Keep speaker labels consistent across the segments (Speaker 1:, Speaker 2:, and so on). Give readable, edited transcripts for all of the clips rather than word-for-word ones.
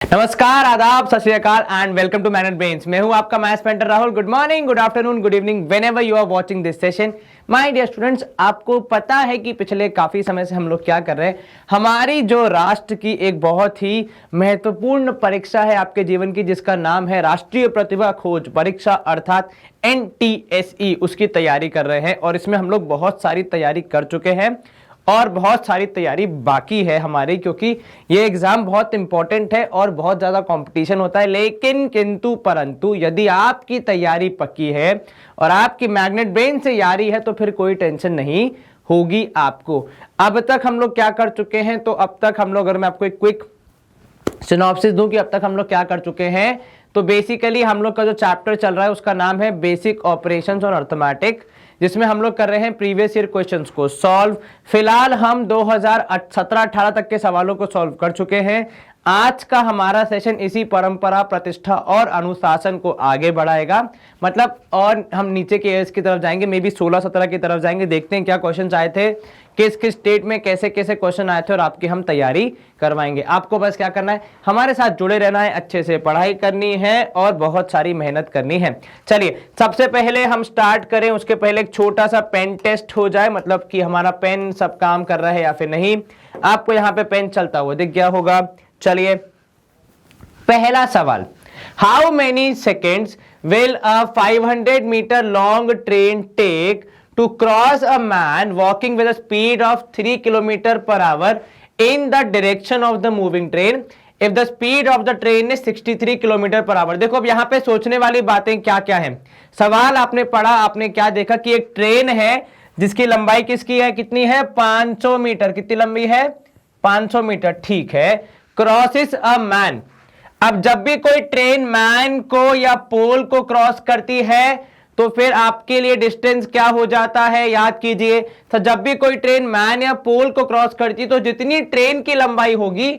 Speaker 1: नमस्कार, आदाब, सत श्री अकाल and welcome to manage brains. मैं हूं आपका maths mentor Rahul. Good morning, good afternoon, good evening, whenever you are watching this session. My dear students, आपको पता है कि पिछले काफी समय से हम लोग क्या कर रहे हैं। हमारी जो राष्ट्र की एक बहुत ही महत्वपूर्ण परीक्षा है आपके जीवन की, जिसका नाम है राष्ट्रीय प्रतिभा खोज परीक्षा अर्थात NTSE, उसकी तैयारी कर रहे हैं। और इसमें हम लोग बहुत सारी तैयारी कर चुके हैं और बहुत सारी तैयारी बाकी है हमारी, क्योंकि ये एग्जाम बहुत इंपॉर्टेंट है और बहुत ज्यादा कंपटीशन होता है। लेकिन किंतु परंतु यदि आपकी तैयारी पक्की है और आपकी मैग्नेट ब्रेन से यारी है तो फिर कोई टेंशन नहीं होगी आपको। अब तक हम लोग क्या कर चुके हैं, तो अब तक हम लोग, अगर मैं आपको एक क्विक सिनॉप्सिस दूं कि अब तक हम लोग क्या कर चुके हैं, तो बेसिकली हम लोग का जो चैप्टर चल रहा है उसका नाम है बेसिक ऑपरेशंस और अर्थमेटिक, जिसमें हम लोग कर रहे हैं प्रीवियस ईयर क्वेश्चंस को सॉल्व। फिलहाल हम 2017-18 तक के सवालों को सॉल्व कर चुके हैं। आज का हमारा सेशन इसी परंपरा, प्रतिष्ठा और अनुशासन को आगे बढ़ाएगा, मतलब और हम नीचे के ईयर्स की तरफ जाएंगे, मे बी 16-17 की तरफ जाएंगे। देखते हैं क्या क्वेश्चन आए थे, किस किस स्टेट में कैसे कैसे क्वेश्चन आए थे, और आपकी हम तैयारी करवाएंगे। आपको बस क्या करना है, हमारे साथ जुड़े रहना है, अच्छे से पढ़ाई करनी है और बहुत सारी मेहनत करनी है। चलिए, सबसे पहले हम स्टार्ट करें, उसके पहले एक छोटा सा पेन टेस्ट हो जाए, मतलब कि हमारा पेन सब काम कर रहा है या फिर नहीं। आपको यहाँ पे पेन चलता हुआ दिख गया होगा। चलिए, पहला सवाल, how many seconds will a 500 metre long train take to cross a man walking with a speed of 3 km per hour in the direction of the moving train if the speed of the train is 63 km per hour। देखो अब यहाँ पे सोचने वाली बातें क्या क्या है। सवाल आपने पढ़ा, आपने क्या देखा कि एक ट्रेन है जिसकी लंबाई किसकी है, कितनी है, 500 मीटर। कितनी लंबी है, 500 मीटर, ठीक है। क्रॉसिस अ मैन, अब जब भी कोई ट्रेन मैन को या पोल को क्रॉस करती है तो फिर आपके लिए डिस्टेंस क्या हो जाता है, याद कीजिए। तो जब भी कोई ट्रेन मैन या पोल को क्रॉस करती तो जितनी ट्रेन की लंबाई होगी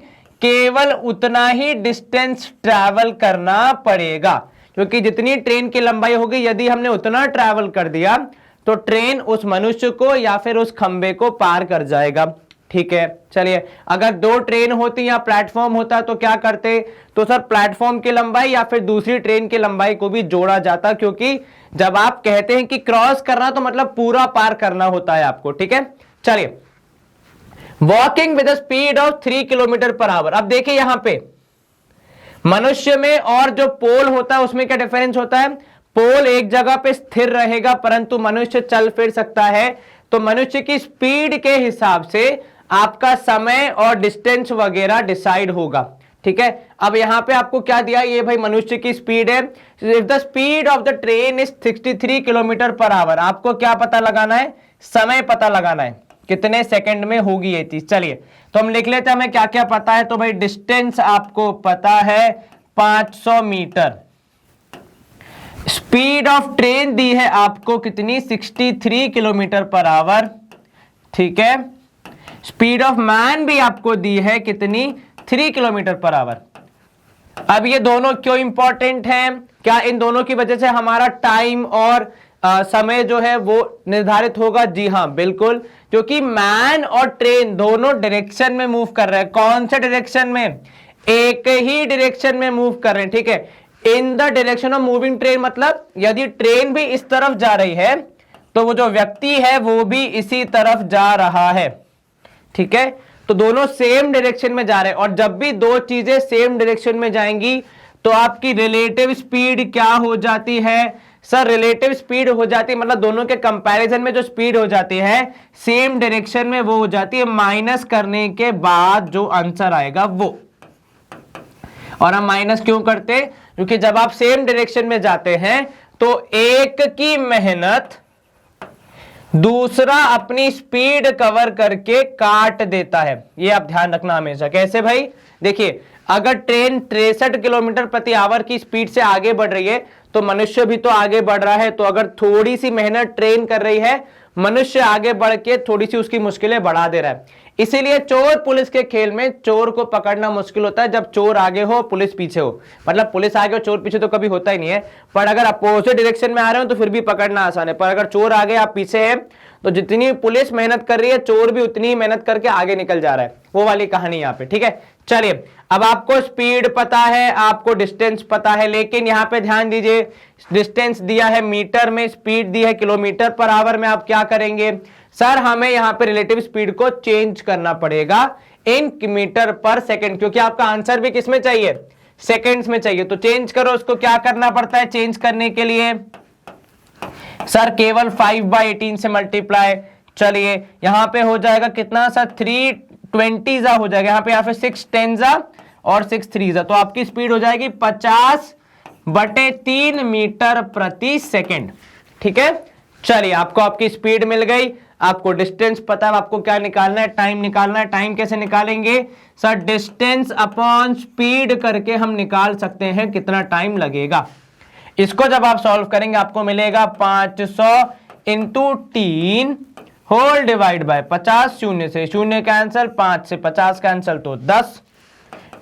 Speaker 1: केवल उतना ही डिस्टेंस ट्रैवल करना पड़ेगा, क्योंकि जितनी ट्रेन की लंबाई होगी यदि हमने उतना ट्रैवल कर दिया तो ट्रेन उस मनुष्य को या फिर उस खंबे को पार कर जाएगा। ठीक है, चलिए, अगर दो ट्रेन होती या प्लेटफॉर्म होता तो क्या करते, तो सर प्लेटफॉर्म की लंबाई या फिर दूसरी ट्रेन की लंबाई को भी जोड़ा जाता, क्योंकि जब आप कहते हैं कि क्रॉस करना तो मतलब पूरा पार करना होता है आपको। ठीक है, चलिए, walking with speed of 3 kilometre per hour. अब देखिए यहां पे मनुष्य में और जो पोल होता है उसमें क्या डिफरेंस होता है। पोल एक जगह पे स्थिर रहेगा परंतु मनुष्य चल फिर सकता है। तो मनुष्य की स्पीड के हिसाब से आपका समय और डिस्टेंस वगैरह डिसाइड होगा। ठीक है, अब यहां पे आपको क्या दिया, ये भाई मनुष्य की स्पीड है। If the speed of the train is 63 kilometre per hour, आपको क्या पता लगाना है, समय पता लगाना है, कितने सेकंड में होगी ये चीज। चलिए, तो हम लिख लेते हैं हमें क्या क्या पता है। तो भाई डिस्टेंस आपको पता है 500 मीटर, स्पीड ऑफ ट्रेन दी है आपको कितनी, 63 किलोमीटर पर आवर। ठीक है, स्पीड ऑफ मैन भी आपको दी है कितनी, 3 किलोमीटर पर आवर। अब ये दोनों क्यों इंपॉर्टेंट हैं, क्या इन दोनों की वजह से हमारा टाइम और समय जो है वो निर्धारित होगा। जी हाँ, बिल्कुल, क्योंकि मैन और ट्रेन दोनों डायरेक्शन में मूव कर रहे हैं। कौन से डायरेक्शन में, एक ही डायरेक्शन में मूव कर रहे हैं। ठीक है, in the direction of moving train, मतलब यदि ट्रेन भी इस तरफ जा रही है तो वो जो व्यक्ति है वो भी इसी तरफ जा रहा है। ठीक है, तो दोनों सेम डायरेक्शन में जा रहे हैं, और जब भी दो चीजें सेम डायरेक्शन में जाएंगी तो आपकी रिलेटिव स्पीड क्या हो जाती है, सर रिलेटिव स्पीड हो जाती है, मतलब दोनों के कंपैरिजन में जो स्पीड हो जाती है सेम डायरेक्शन में वो हो जाती है माइनस करने के बाद जो आंसर आएगा वो। और हम माइनस क्यों करते, क्योंकि जब आप सेम डायरेक्शन में जाते हैं तो एक की मेहनत दूसरा अपनी स्पीड कवर करके काट देता है। ये आप ध्यान रखना हमेशा। कैसे भाई, देखिए, अगर ट्रेन 63 किलोमीटर प्रति आवर की स्पीड से आगे बढ़ रही है तो मनुष्य भी तो आगे बढ़ रहा है। तो अगर थोड़ी सी मेहनत ट्रेन कर रही है, मनुष्य आगे बढ़ के थोड़ी सी उसकी मुश्किलें बढ़ा दे रहा है। इसीलिए चोर पुलिस के खेल में चोर को पकड़ना मुश्किल होता है जब चोर आगे हो पुलिस पीछे हो। मतलब पुलिस आगे हो चोर पीछे तो कभी होता ही नहीं है, पर अगर अपोजिट डायरेक्शन में आ रहे हो तो फिर भी पकड़ना आसान है। पर अगर चोर आगे आप पीछे है तो जितनी पुलिस मेहनत कर रही है चोर भी उतनी ही मेहनत करके आगे निकल जा रहा है। वो वाली कहानी यहाँ पे। ठीक है, चलिए अब आपको स्पीड पता है, आपको डिस्टेंस पता है, लेकिन यहां पे ध्यान दीजिए, डिस्टेंस दिया है मीटर में, स्पीड दी है किलोमीटर पर आवर में। आप क्या करेंगे सर, हमें यहां पे रिलेटिव स्पीड को चेंज करना पड़ेगा इन मीटर पर सेकंड, क्योंकि आपका आंसर भी किसमें चाहिए, सेकंड्स में चाहिए। तो चेंज करो, उसको क्या करना पड़ता है चेंज करने के लिए सर, केवल 5/18 से मल्टीप्लाई। चलिए यहां पे हो जाएगा कितना सर, 320 जा हो जाएगा, यहां पे या फिर 610 जा और 6 जा, तो आपकी स्पीड हो जाएगी 50/3 मीटर प्रति सेकंड। ठीक है, चलिए आपको आपकी स्पीड मिल गई, आपको डिस्टेंस पता है, आपको क्या निकालना है, टाइम निकालना है। टाइम कैसे निकालेंगे सर, डिस्टेंस अपॉन स्पीड करके हम निकाल सकते हैं कितना टाइम लगेगा। इसको जब आप सॉल्व करेंगे आपको मिलेगा 500 इंटू 3 होल डिवाइड बाय 50, शून्य से शून्य कैंसल, 5 से 50 कैंसल तो 10,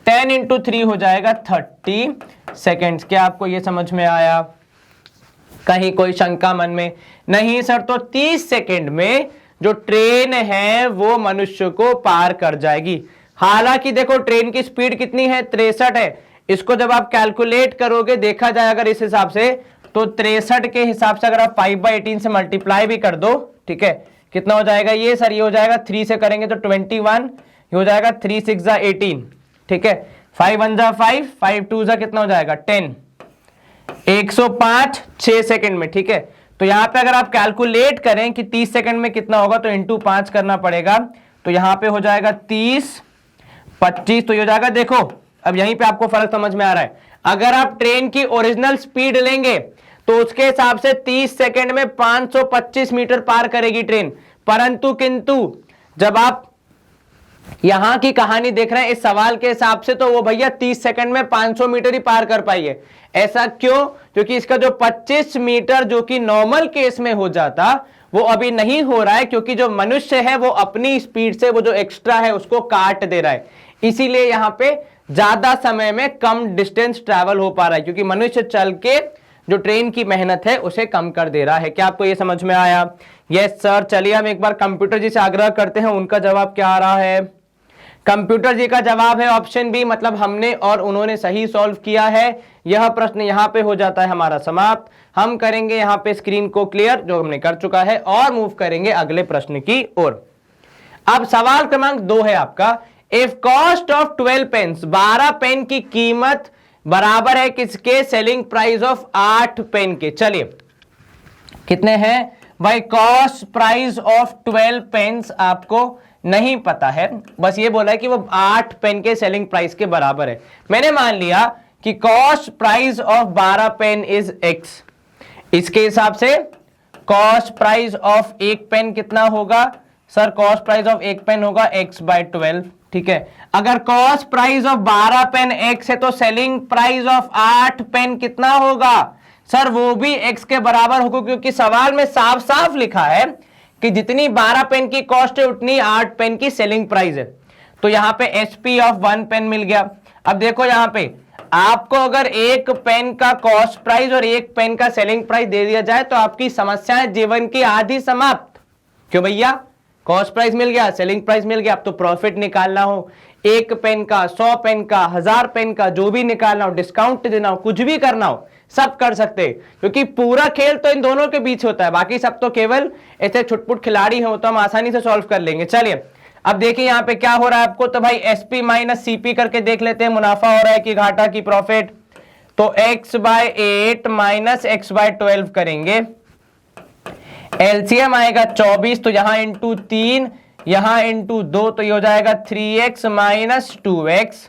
Speaker 1: 10 इंटू 3 हो जाएगा 30 सेकेंड्स। क्या आपको यह समझ में आया, कहीं कोई शंका मन में नहीं सर? तो 30 सेकेंड में जो ट्रेन है वो मनुष्य को पार कर जाएगी। हालांकि देखो ट्रेन की स्पीड कितनी है, 63 है। इसको जब आप कैलकुलेट करोगे, देखा जाए अगर इस हिसाब से, तो 63 के हिसाब से अगर आप 5/18 से मल्टीप्लाई भी कर दो, ठीक है, कितना हो जाएगा ये सर, ये हो जाएगा 3 से करेंगे तो 21, ये हो जाएगा 3 6 जा 18, ठीक है, 5 1 जा 5, 5 2 जा कितना हो जाएगा 10, 105 6 सेकंड में। ठीक है, तो यहां पे अगर आप कैलकुलेट करें कि 30 सेकंड में कितना होगा, तो इंटू 5 करना पड़ेगा, तो यहां पे हो जाएगा 30 25, तो ये हो जाएगा, देखो अब यहीं पे आपको फर्क समझ में आ रहा है। अगर आप ट्रेन की ओरिजिनल स्पीड लेंगे तो उसके हिसाब से 30 सेकंड में 525 मीटर पार करेगी ट्रेन, परंतु किंतु जब आप यहां की कहानी देख रहे हैं इस सवाल के हिसाब से, तो वो भैया 30 सेकंड में 500 मीटर ही पार कर पाई है। ऐसा क्यों? क्योंकि इसका जो 25 मीटर जो कि नॉर्मल केस में हो जाता, वो अभी नहीं हो रहा है, क्योंकि जो मनुष्य है वो अपनी स्पीड से वो जो एक्स्ट्रा है उसको काट दे रहा है। इसीलिए यहां पे ज्यादा समय में कम डिस्टेंस ट्रैवल हो पा रहा है, क्योंकि मनुष्य चल के जो ट्रेन की मेहनत है उसे कम कर दे रहा है। क्या आपको यह समझ में आया? Yes sir. चलिए हम एक बार कंप्यूटर जी से आग्रह करते हैं, उनका जवाब क्या आ रहा है। कंप्यूटर जी का जवाब है ऑप्शन बी, मतलब हमने और उन्होंने सही सॉल्व किया है। यह प्रश्न यहां पे हो जाता है हमारा समाप्त। हम करेंगे यहां पे स्क्रीन को क्लियर, जो हमने कर चुका है, और मूव करेंगे अगले प्रश्न की ओर। अब सवाल क्रमांक 2 है आपका, if cost of 12 pens, 12 pen की कीमत बराबर है किसके, सेलिंग प्राइस ऑफ 8 पेन के। चलिए कितने हैं भाई, कॉस्ट प्राइस ऑफ 12 पेन्स आपको नहीं पता है, बस ये बोला है कि वो 8 पेन के सेलिंग प्राइस के बराबर है। मैंने मान लिया कि cost price of 12 pen is x, इसके हिसाब से कॉस्ट प्राइस ऑफ एक पेन कितना होगा सर, कॉस्ट प्राइस ऑफ एक पेन होगा x/12। ठीक है, अगर cost price of 12 pen x है तो सेलिंग प्राइस ऑफ 8 पेन कितना होगा सर, वो भी x के बराबर होगा, क्योंकि सवाल में साफ साफ लिखा है कि जितनी 12 पेन की कॉस्ट है उतनी 8 पेन की सेलिंग प्राइस है। तो यहां पे SP ऑफ 1 पेन मिल गया। अब देखो यहां पे आपको अगर एक पेन का कॉस्ट प्राइस और एक पेन का सेलिंग प्राइस दे दिया जाए तो आपकी समस्याएं जीवन की आधी समाप्त। क्यों भैया, कॉस्ट प्राइस मिल गया, सेलिंग प्राइस मिल गया, अब तो प्रॉफिट निकालना हो, एक पेन का, 100 पेन का, 1000 पेन का, जो भी निकालना हो, डिस्काउंट देना हो, कुछ भी करना हो, सब कर सकते हैं, क्योंकि पूरा खेल तो इन दोनों के बीच होता है। बाकी सब तो केवल ऐसे छुटपुट खिलाड़ी हैं, तो हम आसानी से सॉल्व कर लेंगे। चलिए अब देखिए यहां पे क्या हो रहा है आपको, तो भाई SP माइनस CP करके देख लेते हैं, मुनाफा हो रहा है कि घाटा की प्रॉफिट। तो x/8 माइनस x/12 करेंगे, LCM आएगा 24, तो यहां इंटू 3, यहां इंटू 2, तो ये हो जाएगा 3x माइनस 2x,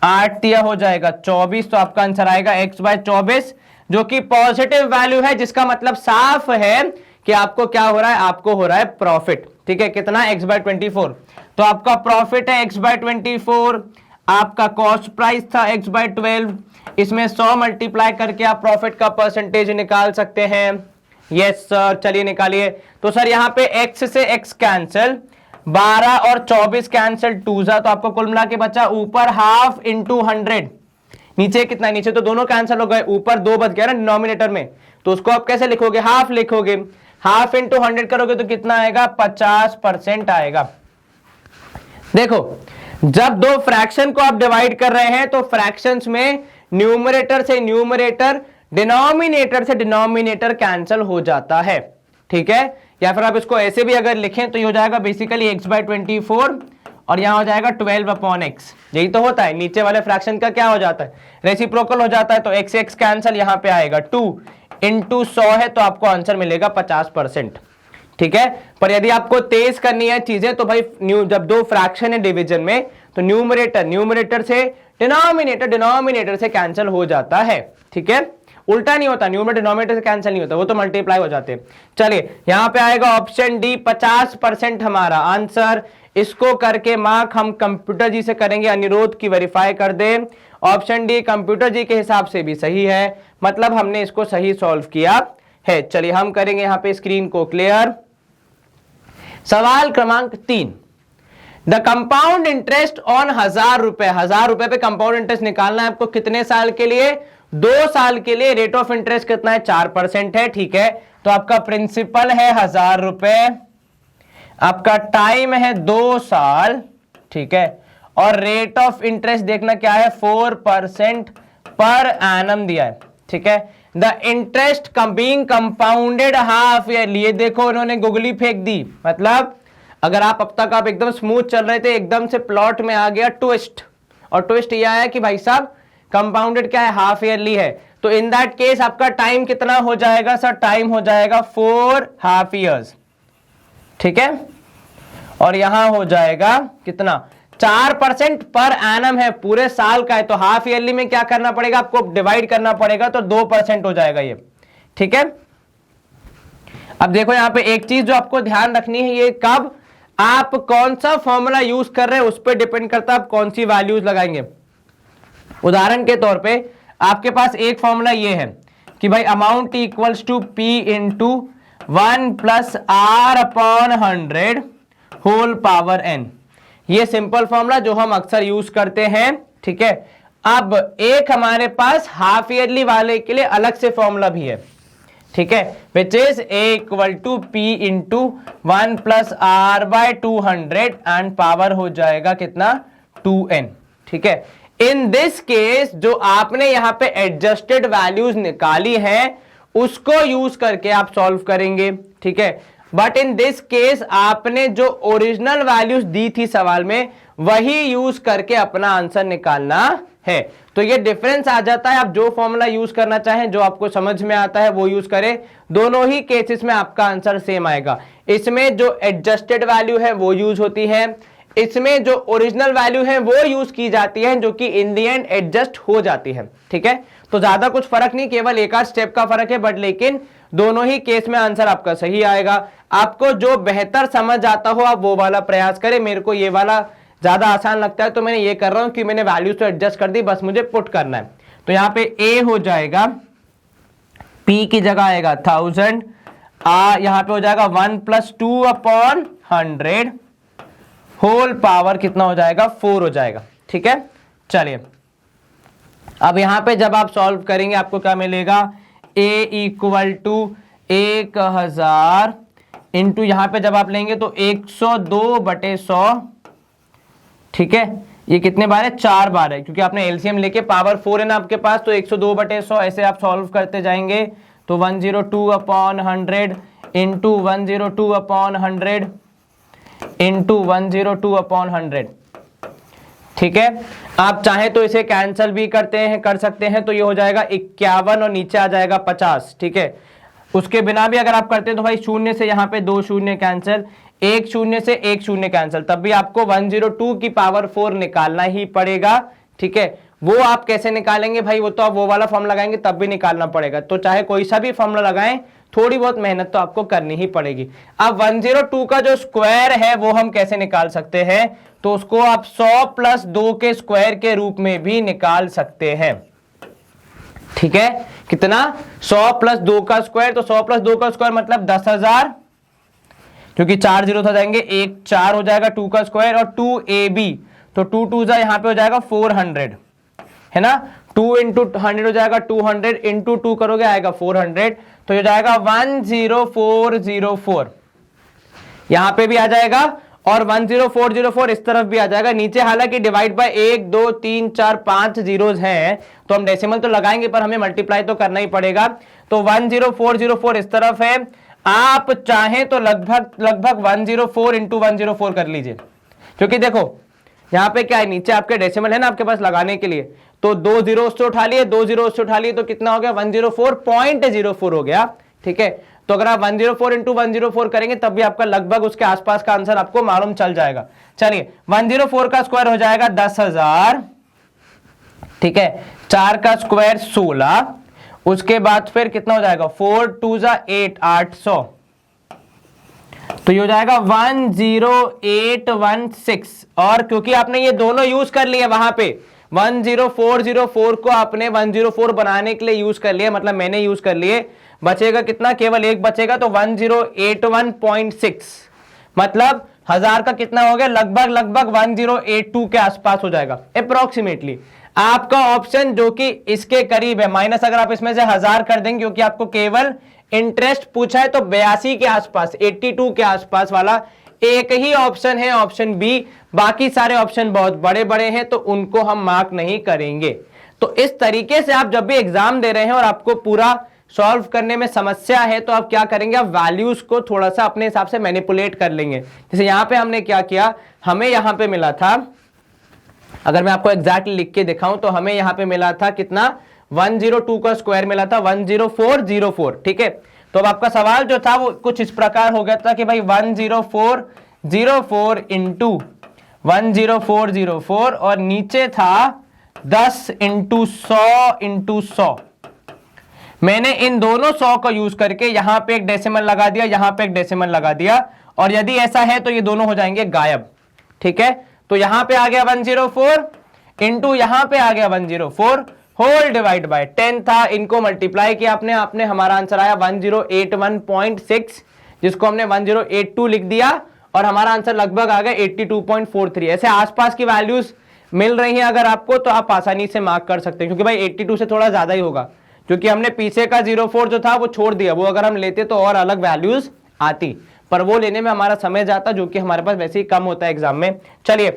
Speaker 1: 8 दिया हो जाएगा 24, तो आपका आंसर आएगा x/24, जो कि पॉजिटिव वैल्यू है, जिसका मतलब साफ है कि आपको क्या हो रहा है, आपको हो रहा है प्रॉफिट। ठीक है, कितना, x/24, तो आपका प्रॉफिट है x/24, आपका कॉस्ट प्राइस था x/12, इसमें 100 मल्टीप्लाई करके आप प्रॉफिट का परसेंटेज निकाल सकते हैं। यस सर, चलिए निकालिए। तो सर यहाँ पे x से x कैंसिल, 12 और 24 कैंसिल, 2 जा, तो आपको कुल मिला के बचा ऊपर हाफ इंटू 100, नीचे कितना, नीचे तो दोनों कैंसिल हो गए, ऊपर 2 बच गया ना डिनोमिनेटर में, तो उसको आप कैसे लिखोगे, हाफ लिखोगे, हाफ इंटू 100 करोगे तो कितना आएगा, 50% आएगा। देखो जब दो फ्रैक्शन को आप डिवाइड कर रहे हैं तो फ्रैक्शंस में न्यूमरेटर से न्यूमरेटर, डिनोमिनेटर से डिनोमिनेटर कैंसिल हो जाता है, ठीक है। या फिर आप इसको ऐसे भी अगर लिखें तो ये हो जाएगा बेसिकली x/24 और यहां हो जाएगा 12/x। यही तो होता है, नीचे वाले फ्रैक्शन का क्या हो जाता है, रेसिप्रोकल हो जाता है, तो x कैंसिल, यहां पे आएगा 2 इंटू 100 है तो आपको आंसर मिलेगा 50%, ठीक है। पर यदि आपको तेज करनी है चीजें तो भाई जब दो फ्रैक्शन है डिवीजन में तो न्यूमरेटर से डिनोमिनेटर से कैंसिल हो जाता है, ठीक है। उल्टा नहीं होता, न्यूमरेटर डिनोमिनेटर से कैंसिल नहीं होता, वो तो मल्टीप्लाई हो जाते हैं। चलिए यहां पे आएगा ऑप्शन डी 50% हमारा आंसर। इसको करके मार्क हम कंप्यूटर जी से करेंगे, अनिरुद्ध की वेरीफाई कर दे। ऑप्शन डी कंप्यूटर जी के हिसाब से भी सही है, मतलब हमने इसको सही सॉल्व किया है। चलिए हम करेंगे यहां पे स्क्रीन को क्लियर। सवाल क्रमांक 3, द कंपाउंड इंटरेस्ट ऑन 1000 रुपए पे कंपाउंड इंटरेस्ट निकालना है आपको। कितने साल के लिए? 2 साल के लिए। रेट ऑफ इंटरेस्ट कितना है? 4% है, ठीक है। तो आपका प्रिंसिपल है 1000 रुपए, आपका टाइम है 2 साल, ठीक है। और रेट ऑफ इंटरेस्ट देखना क्या है, 4% पर एनम दिया है, ठीक है। The interest being compounded half yearly, ये देखो इन्होंने गुगली फेंक दी, मतलब अगर अब तक आप एकदम स्मूथ चल रहे थे, एकदम से प्लॉट में आ गया ट्विस्ट, और ट्विस्ट यह आया कि भाई साहब कंपाउंडेड क्या है, हाफ ईयरली है। तो इन दैट केस आपका टाइम कितना हो जाएगा सर? टाइम हो जाएगा 4 हाफ ईयर्स, ठीक है। और यहां हो जाएगा कितना? 4% पर एनम है, पूरे साल का है, तो हाफ ईयरली में क्या करना पड़ेगा आपको? डिवाइड करना पड़ेगा, तो 2% हो जाएगा ये, ठीक है। अब देखो यहां पे एक चीज जो आपको ध्यान रखनी है, ये कब आप कौन सा फॉर्मूला यूज कर रहे हैं उस पर डिपेंड करता है आप कौन सी वैल्यूज लगाएंगे। उदाहरण के तौर पे आपके पास एक फॉर्मूला ये है कि भाई amount equals to p into 1 + r/100 whole power n। ये सिंपल फॉर्मूला जो हम अक्सर यूज करते हैं, ठीक है। अब एक हमारे पास हाफ ईयरली वाले के लिए अलग से फॉर्मूला भी है, ठीक है, which is A = P into 1 + r/200 and power हो जाएगा कितना? 2n, ठीक है। इन दिस केस जो आपने यहां पे एडजस्टेड वैल्यूज निकाली है उसको यूज करके आप सॉल्व करेंगे, ठीक है। बट इन दिस केस आपने जो ओरिजिनल वैल्यूज दी थी सवाल में वही यूज करके अपना आंसर निकालना है। तो ये डिफरेंस आ जाता है, आप जो फॉर्मूला यूज करना चाहें, जो आपको समझ में आता है वो यूज करें, दोनों ही केसेस में आपका आंसर सेम आएगा। इसमें जो एडजस्टेड वैल्यू है वो यूज होती है, इसमें जो ओरिजिनल वैल्यू है वो यूज की जाती है, जो कि इन दी एंड एडजस्ट हो जाती है, ठीक है। तो ज्यादा कुछ फर्क नहीं, केवल एक आध स्टेप का फर्क है, बट लेकिन दोनों ही केस में आंसर आपका सही आएगा। आपको जो बेहतर समझ आता हो आप वो वाला प्रयास करें। मेरे को ये वाला ज्यादा आसान लगता है तो मैंने ये कर रहा हूं कि मैंने वैल्यूज तो एडजस्ट कर दी, बस मुझे पुट करना है। तो यहां पे ए हो जाएगा, पी की जगह आएगा 1000, यहां पे हो जाएगा 1 + 2/100 होल पावर कितना हो जाएगा? 4 हो जाएगा, ठीक है। चलिए अब यहां पे जब आप सॉल्व करेंगे आपको क्या मिलेगा? A = 1000 इंटू यहां पे जब आप लेंगे तो 102/100, ठीक है। ये कितने बार है? 4 बार है, क्योंकि आपने एलसीएम लेके पावर 4 है ना आपके पास, तो 102/100 ऐसे आप सॉल्व करते जाएंगे। तो 102/100 इंटू 102/100 इंटू 102/100, ठीक है। आप चाहें तो इसे कैंसिल भी कर सकते हैं, तो ये हो जाएगा 51 और नीचे आ जाएगा 50, ठीक है। उसके बिना भी अगर आप करते हैं तो भाई 0 से यहाँ पे 2 शून्य कैंसिल, 1 0 से 1 0 कैंसिल, तब भी आपको 102 की पावर 4 निकालना ही पड़ेगा, ठीक है। वो आप कैसे निकालेंगे भाई? वो तो आप वो वाला फॉर्म लगाएंगे तब भी निकालना पड़ेगा, तो चाहे कोई सा भी फॉर्मूला लगाएं थोड़ी बहुत मेहनत तो आपको करनी ही पड़ेगी। अब 102 का जो स्क्वायर है वो हम कैसे निकाल सकते हैं? तो उसको आप 100 + 2 के स्क्वायर के रूप में भी निकाल सकते हैं, ठीक है। कितना? 100 + 2 का स्क्वायर, तो 100 + 2 का स्क्वायर मतलब 10,000, क्योंकि 4 0 था जाएंगे, 1 4 हो जाएगा 2 का स्क्वायर, और 2AB, तो 2 2 यहां पे हो जाएगा 400, है ना। 2 × 100 हो जाएगा 200, इंटू 2 करोगे आएगा 400, तो ये जाएगा 10404, यहां पे भी आ जाएगा। और 10404 इस तरफ भी आ जाएगा नीचे। हालांकि डिवाइड बाय 1 2 3 4 5 जीरोस हैं तो हम डेसिमल तो लगाएंगे पर हमें मल्टीप्लाई तो करना ही पड़ेगा। तो 10404 इस तरफ है, आप चाहें तो लगभग 104 इंटू 104 कर लीजिए, क्योंकि देखो यहां पे क्या है, नीचे आपके डेसिमल है ना आपके पास लगाने के लिए, तो 2 जीरो से उठा लिए, 2 जीरो से उठा लिए तो कितना हो गया 104.04 हो गया। ठीक है, तो अगर आप 104 इंटू 104 करेंगे तब भी आपका लगभग उसके आसपास का आंसर आपको मालूम चल जाएगा। चलिए 104 का स्क्वायर हो जाएगा 10,000, ठीक है, 4 का स्क्वायर 16, उसके बाद फिर कितना हो जाएगा 4 2 जा 8 800, तो ये हो जाएगा 10816। और क्योंकि आपने ये दोनों यूज कर लिए वहां पे 10404 को आपने 104 बनाने के लिए यूज कर लिया, मतलब मैंने यूज कर लिए, बचेगा कितना, केवल एक बचेगा, तो 1081.6 मतलब 1000 का कितना हो गया, लगभग 1082 के आसपास हो जाएगा अप्रोक्सीमेटली। आपका ऑप्शन जो कि इसके करीब है, माइनस अगर आप इसमें से 1000 कर देंगे क्योंकि आपको केवल इंटरेस्ट पूछा है, तो 82 के आसपास 82 के आसपास वाला एक ही ऑप्शन है, ऑप्शन बी। बाकी सारे ऑप्शन बहुत बड़े बड़े हैं तो उनको हम मार्क नहीं करेंगे। तो इस तरीके से आप जब भी एग्जाम दे रहे हैं और आपको पूरा सॉल्व करने में समस्या है तो आप क्या करेंगे, आप वैल्यूज को थोड़ा सा अपने हिसाब से मैनिपुलेट कर लेंगे। जैसे यहां पे हमने क्या किया, हमें यहां पे मिला था, अगर मैं आपको एग्जैक्टली लिख के दिखाऊं तो हमें यहां पे मिला था कितना, 102 का स्क्वायर मिला था 10404। ठीक है, तो अब आपका सवाल जो था वो कुछ इस प्रकार हो गया था कि भाई 10404 इंटू 10404 और नीचे था 10 इंटू 100 मैंने इन दोनों 100 का यूज करके यहां पे एक डेसिमल लगा दिया, यहां पे एक डेसिमल लगा दिया, और यदि ऐसा है तो ये दोनों हो जाएंगे गायब। ठीक है, तो यहां पे आ गया 104 इंटू यहां पे आ गया 104 होल डिवाइड बाय 10 था, इनको मल्टीप्लाई किया आपने हमारा आंसर आया 1081.6, जिसको हमने 1082 लिख दिया और हमारा आंसर लगभग आ गया 82.43। ऐसे आसपास की वैल्यूज मिल रही हैं अगर आपको तो आप आसानी से मार्क कर सकते हैं, क्योंकि भाई 82 से थोड़ा ज्यादा ही होगा, क्योंकि हमने पीछे का 04 जो था वो छोड़ दिया, वो अगर हम लेते तो और अलग वैल्यूज आती, पर वो लेने में हमारा समय जाता, जो कि हमारे पास वैसे ही कम होता है एग्जाम में। चलिए,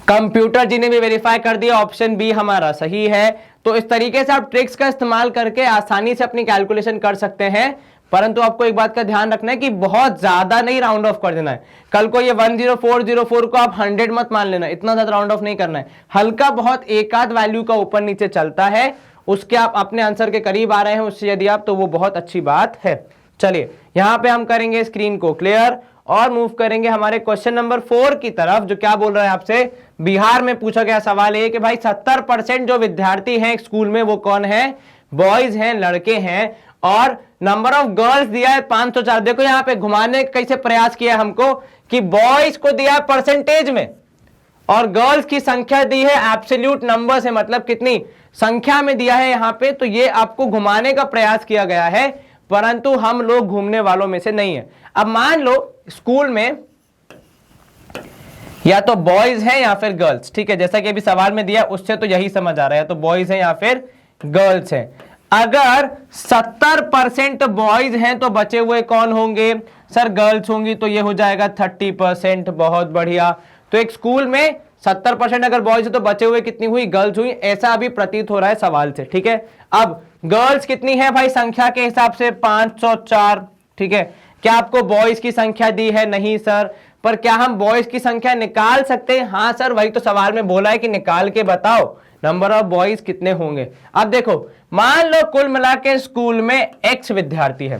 Speaker 1: कंप्यूटर जी ने भी वेरीफाई कर दिया, ऑप्शन बी हमारा सही है। तो इस तरीके से आप ट्रिक्स का इस्तेमाल करके आसानी से अपनी कैलकुलेशन कर सकते हैं, परंतु आपको एक बात का ध्यान रखना है कि बहुत ज्यादा नहीं राउंड ऑफ कर देना है। कल को ये 10404 को आप 100 मत मान लेना, इतना ज्यादा राउंड ऑफ नहीं करना है, हल्का बहुत एक आध वैल्यू का ऊपर नीचे चलता है, उसके आप अपने आंसर के करीब आ रहे हैं उससे यदि आप, तो वो बहुत अच्छी बात है। चलिए यहां पे हम करेंगे स्क्रीन को क्लियर और मूव करेंगे हमारे क्वेश्चन नंबर 4 की तरफ, जो क्या बोल रहा है आपसे, बिहार में पूछा गया सवाल है कि भाई 70% जो विद्यार्थी हैं स्कूल में वो कौन है, बॉयज हैं, लड़के हैं, और नंबर ऑफ गर्ल्स दिया है 504। देखो यहां पे घुमाने कैसे प्रयास किया हमको कि बॉयज को दिया है परसेंटेज में और गर्ल्स की संख्या दी है एब्सोल्यूट नंबर से, मतलब कितनी संख्या में दिया है यहां पे, तो ये आपको घुमाने का प्रयास किया गया है, परंतु हम लोग घूमने वालों में से नहीं है। अब मान लो स्कूल में या तो बॉयज हैं या फिर गर्ल्स, ठीक है, जैसा कि अभी सवाल में दिया उससे तो यही समझ आ रहा है, तो बॉयज हैं या फिर गर्ल्स हैं। अगर 70% बॉयज हैं तो बचे हुए कौन होंगे, सर गर्ल्स होंगी, तो ये हो जाएगा 30%। बहुत बढ़िया, तो एक स्कूल में 70% अगर बॉयज है तो बचे हुए कितनी हुई, गर्ल्स हुई, ऐसा अभी प्रतीत हो रहा है सवाल से। ठीक है, अब गर्ल्स कितनी है भाई संख्या के हिसाब से 504। ठीक है, क्या आपको बॉयज की संख्या दी है, नहीं सर, पर क्या हम बॉयज की संख्या निकाल सकते हैं, हाँ सर, वही तो सवाल में बोला है कि निकाल के बताओ नंबर ऑफ बॉयज कितने होंगे। अब देखो मान लो कुल मिला के स्कूल में x विद्यार्थी है,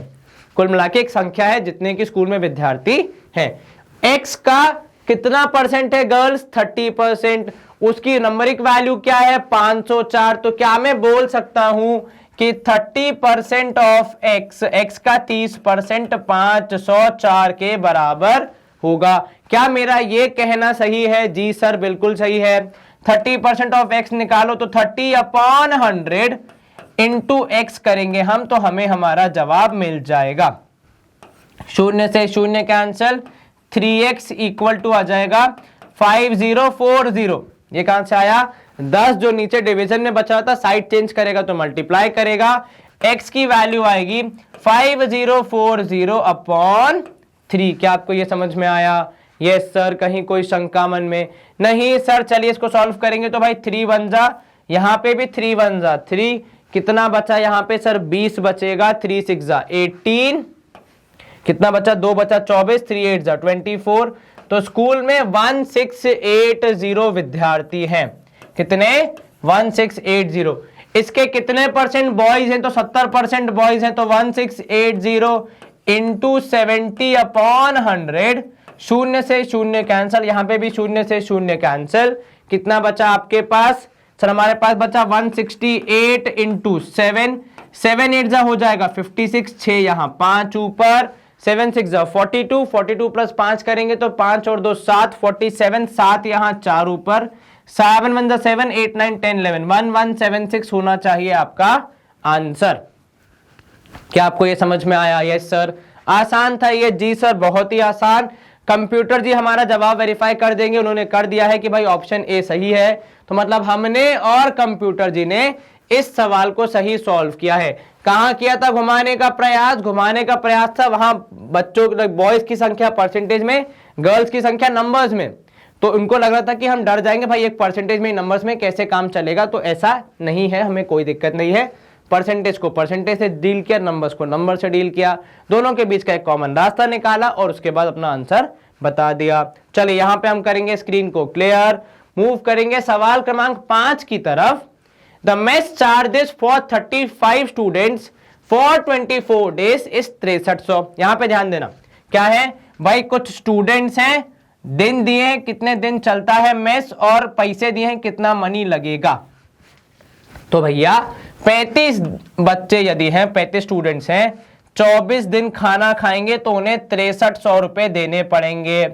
Speaker 1: कुल मिला के एक संख्या है जितने की स्कूल में विद्यार्थी हैं, x का कितना परसेंट है गर्ल्स, 30%, उसकी नंबरिक वैल्यू क्या है 504। तो क्या मैं बोल सकता हूं कि 30% ऑफ x का 30% 504 के बराबर होगा। क्या मेरा ये कहना सही है, जी सर बिल्कुल सही है। 30% ऑफ x निकालो तो 30/100 इंटू x करेंगे हम, तो हमें हमारा जवाब मिल जाएगा। शून्य से शून्य कैंसिल, 3x इक्वल टू आ जाएगा 5040। ये कहां से आया, 10 जो नीचे डिवीजन में बचा था साइड चेंज करेगा तो मल्टीप्लाई करेगा, x की वैल्यू आएगी 5040/3। क्या आपको ये समझ में आया, यस सर, कहीं कोई शंका मन में नहीं सर। चलिए इसको सॉल्व करेंगे तो भाई 3 1 जा, यहाँ पे भी 3 1 जा 3, कितना बचा यहाँ पे सर 20 बचेगा, 3 6 जा 18, कितना बचा 2 बचा 24, 3 8 जा 24। तो स्कूल में 1680 विद्यार्थी हैं। कितने? 1680। इसके कितने परसेंट बॉयज हैं? तो 70% बॉयज हैं। तो 1680 इंटू 70/100, शून्य से शून्य कैंसल, यहां पे भी शून्य से शून्य कैंसल। कितना बचा आपके पास सर? हमारे पास बचा 168 इंटू 7, 7 8 जा हो जाएगा 56, 6 यहां 5 ऊपर, 7 6 जा 42, 42 प्लस 5 करेंगे तो 5 और 2 7, 47, 7 यहां 4 ऊपर, 7 1 जा 7, 8 9 10 11, 1176 होना चाहिए आपका आंसर। क्या आपको ये समझ में आया? Yes sir. आसान था ये? जी सर, बहुत ही आसान। कंप्यूटर जी हमारा जवाब वेरीफाई कर देंगे, उन्होंने कर दिया है कि भाई ऑप्शन ए सही है। तो मतलब हमने और कंप्यूटर जी ने इस सवाल को सही सॉल्व किया है। कहां किया था घुमाने का प्रयास? घुमाने का प्रयास था वहां बच्चों बॉयज की संख्या परसेंटेज में, गर्ल्स की संख्या नंबर्स में। तो उनको लग रहा था कि हम डर जाएंगे भाई, एक परसेंटेज में नंबर्स में कैसे काम चलेगा। तो ऐसा नहीं है, हमें कोई दिक्कत नहीं है। परसेंटेज को परसेंटेज से डील किया, नंबर्स को नंबर से डील किया, दोनों के बीच का एक कॉमन रास्ता निकाला और उसके बाद अपना आंसर बता दिया। चलिए यहां पे हम करेंगे स्क्रीन को क्लियर, मूव करेंगे सवाल क्रमांक 5 की तरफ। The mess charges for 35 students for 24 days is 6300। यहां पे ध्यान देना, क्या है भाई, कुछ स्टूडेंट्स हैं, दिन दिए कितने दिन चलता है मेस, और पैसे दिए हैं कितना मनी लगेगा। तो भैया 35 बच्चे यदि हैं, 35 स्टूडेंट्स हैं, 24 दिन खाना खाएंगे तो उन्हें 6300 रुपए देने पड़ेंगे।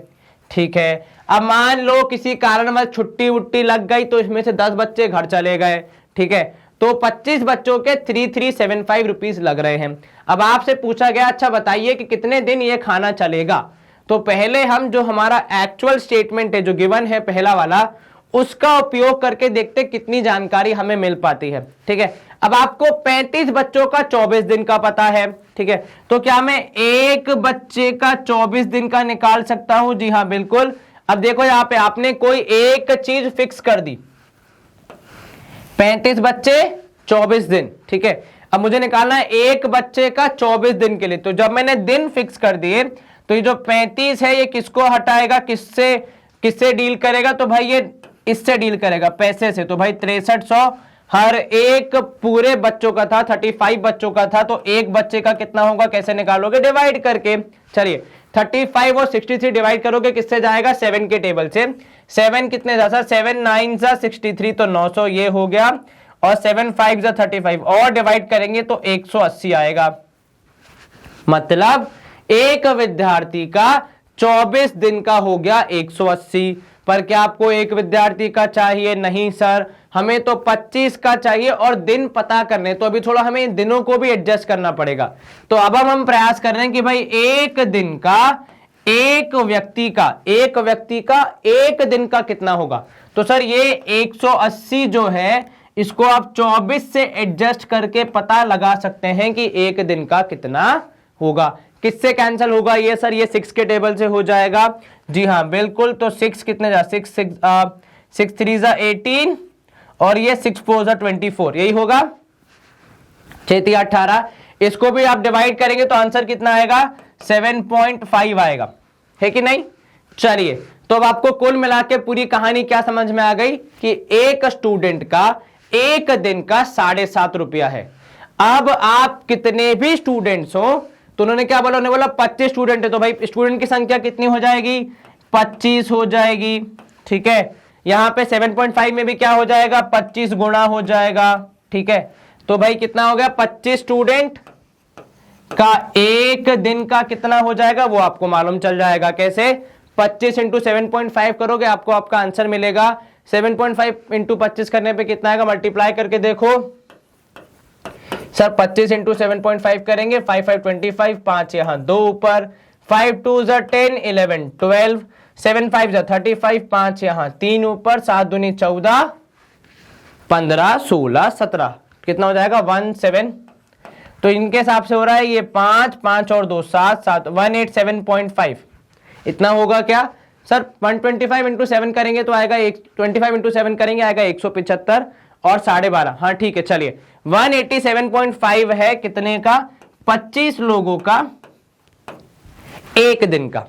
Speaker 1: ठीक है, अब मान लो किसी कारणवश छुट्टी वुट्टी लग गई तो इसमें से 10 बच्चे घर चले गए। ठीक है, तो 25 बच्चों के 3375 रुपीज लग रहे हैं। अब आपसे पूछा गया अच्छा बताइए कि कितने दिन ये खाना चलेगा। तो पहले हम जो हमारा एक्चुअल स्टेटमेंट है जो गिवन है पहला वाला, उसका उपयोग करके देखते कितनी जानकारी हमें मिल पाती है। ठीक है, अब आपको 35 बच्चों का 24 दिन का पता है। ठीक है, तो क्या मैं एक बच्चे का 24 दिन का निकाल सकता हूं? जी हां बिल्कुल। अब देखो यहां पे आपने कोई एक चीज फिक्स कर दी, 35 बच्चे 24 दिन। ठीक है, अब मुझे निकालना है एक बच्चे का 24 दिन के लिए। तो जब मैंने दिन फिक्स कर दिए तो ये जो 35 है ये किसको हटाएगा, किससे डील करेगा? तो भाई ये इससे डील करेगा, पैसे से। तो भाई 6300 हर एक पूरे बच्चों का था, 35 बच्चों का था, तो एक बच्चे का कितना होगा कैसे निकालोगे? डिवाइड करके। चलिए 35 और 63 डिवाइड करोगे किससे जाएगा? 7 के टेबल से। 7 कितने जा सर? 7 9 जा 63, तो 900 ये हो गया, और 7 5 जा 35 और डिवाइड करेंगे तो 180 आएगा। मतलब एक विद्यार्थी का 24 दिन का हो गया 180। पर क्या आपको एक विद्यार्थी का चाहिए? नहीं सर, हमें तो 25 का चाहिए और दिन पता करने। तो अभी थोड़ा हमें इन दिनों को भी एडजस्ट करना पड़ेगा। तो अब हम प्रयास कर रहे हैं कि भाई एक दिन का, एक व्यक्ति का एक दिन का कितना होगा। तो सर ये 180 जो है इसको आप 24 से एडजस्ट करके पता लगा सकते हैं कि एक दिन का कितना होगा। किससे कैंसिल होगा ये सर? ये 6 के टेबल से हो जाएगा। जी हाँ बिल्कुल। तो 6 कितने जा 6 3 जा 18 और ये 6 4 जा 24, यही होगा। 6 3 18, इसको भी आप डिवाइड करेंगे तो आंसर कितना आएगा? 7.5 आएगा, है कि नहीं? चलिए तो अब आपको कुल मिला के पूरी कहानी क्या समझ में आ गई कि एक स्टूडेंट का एक दिन का 7.5 रुपया है। अब आप कितने भी स्टूडेंट्स हो, तो उन्होंने क्या बोला? उन्होंने बोला 25 स्टूडेंट है, तो भाई स्टूडेंट की संख्या कितनी हो जाएगी? 25 हो जाएगी। ठीक है, यहां पे 7.5 में भी क्या हो जाएगा? 25 गुणा हो जाएगा। ठीक है, तो भाई कितना हो गया? 25 स्टूडेंट का एक दिन का कितना हो जाएगा वो आपको मालूम चल जाएगा। कैसे? 25 इंटू 7.5 करोगे आपको आपका आंसर मिलेगा। 7.5 इंटू 25 करने पे कितना आएगा? मल्टीप्लाई करके देखो सर। 25 इंटू 7.5 करेंगे, 5 5 25, 5 यहां 2 ऊपर, 5 2 जा 10 11 12, 7 5 जा 35, 5 यहां 3 ऊपर, 7 दूनी 14 15 16 17, कितना हो जाएगा? 17। तो इनके हिसाब से हो रहा है ये 5 5 और 2 7 7, 187.5 इतना होगा क्या? सर 125 इंटू 7 करेंगे तो आएगा 25 इंटू 7 करेंगे आएगा 175 और 12.5। हाँ ठीक है, चलिए 187.5 है कितने का? 25 लोगों का एक दिन का।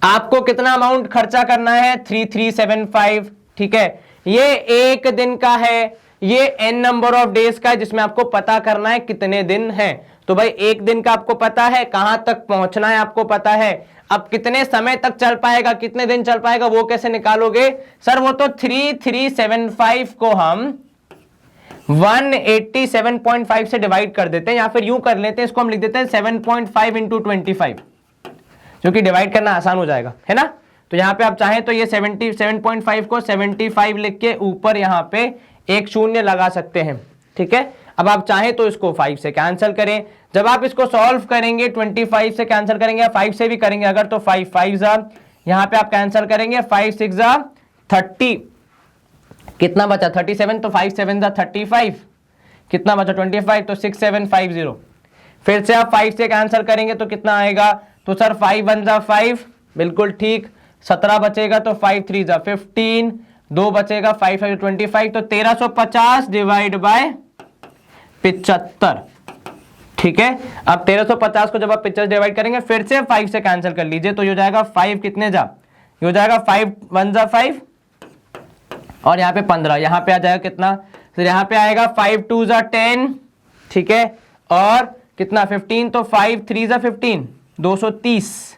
Speaker 1: आपको कितना अमाउंट खर्चा करना है? 3375। ठीक है, ये एक दिन का है, ये n नंबर ऑफ डेज का है जिसमें आपको पता करना है कितने दिन है। तो भाई एक दिन का आपको पता है, कहां तक पहुंचना है आपको पता है, अब कितने समय तक चल पाएगा, कितने दिन चल पाएगा, वो कैसे निकालोगे? सर वो तो 3375 को हम 187.5 से डिवाइड कर देते हैं, या फिर यूं कर लेते हैं, इसको हम लिख देते हैं 7.5 इंटू 25, जो कि डिवाइड करना आसान हो जाएगा, है ना। तो यहां पे आप चाहें तो ये 77.5 को 75 लिख के ऊपर यहां पे एक शून्य लगा सकते हैं। ठीक है, अब आप चाहें तो इसको 5 से कैंसिल करें। जब आप इसको सॉल्व करेंगे 25 से कैंसिल करेंगे या 5 से भी करेंगे अगर, तो 5 5 यहां पे आप कैंसिल करेंगे, 5 6 30, कितना बचा? 37, तो 5 7 35, कितना बचा? 25, तो 6750। फिर से आप 5 से कैंसिल करेंगे तो कितना आएगा? तो सर 5 1 5, बिल्कुल ठीक, 17 बचेगा, तो 5 3 15, 2 बचेगा, 5 5 25, तो 1350 डिवाइड बाय 75। ठीक है, अब 1350 को जब आप 50 डिवाइड करेंगे, फिर से 5 से कैंसिल कर लीजिए, तो ये हो जाएगा 5 कितने ये हो जाएगा 5 1 5, और यहाँ पे 15, यहाँ पे आ जाएगा कितना? तो यहाँ पे आएगा 5 2 10, ठीक है, और कितना 15, तो 5 3 15, 230,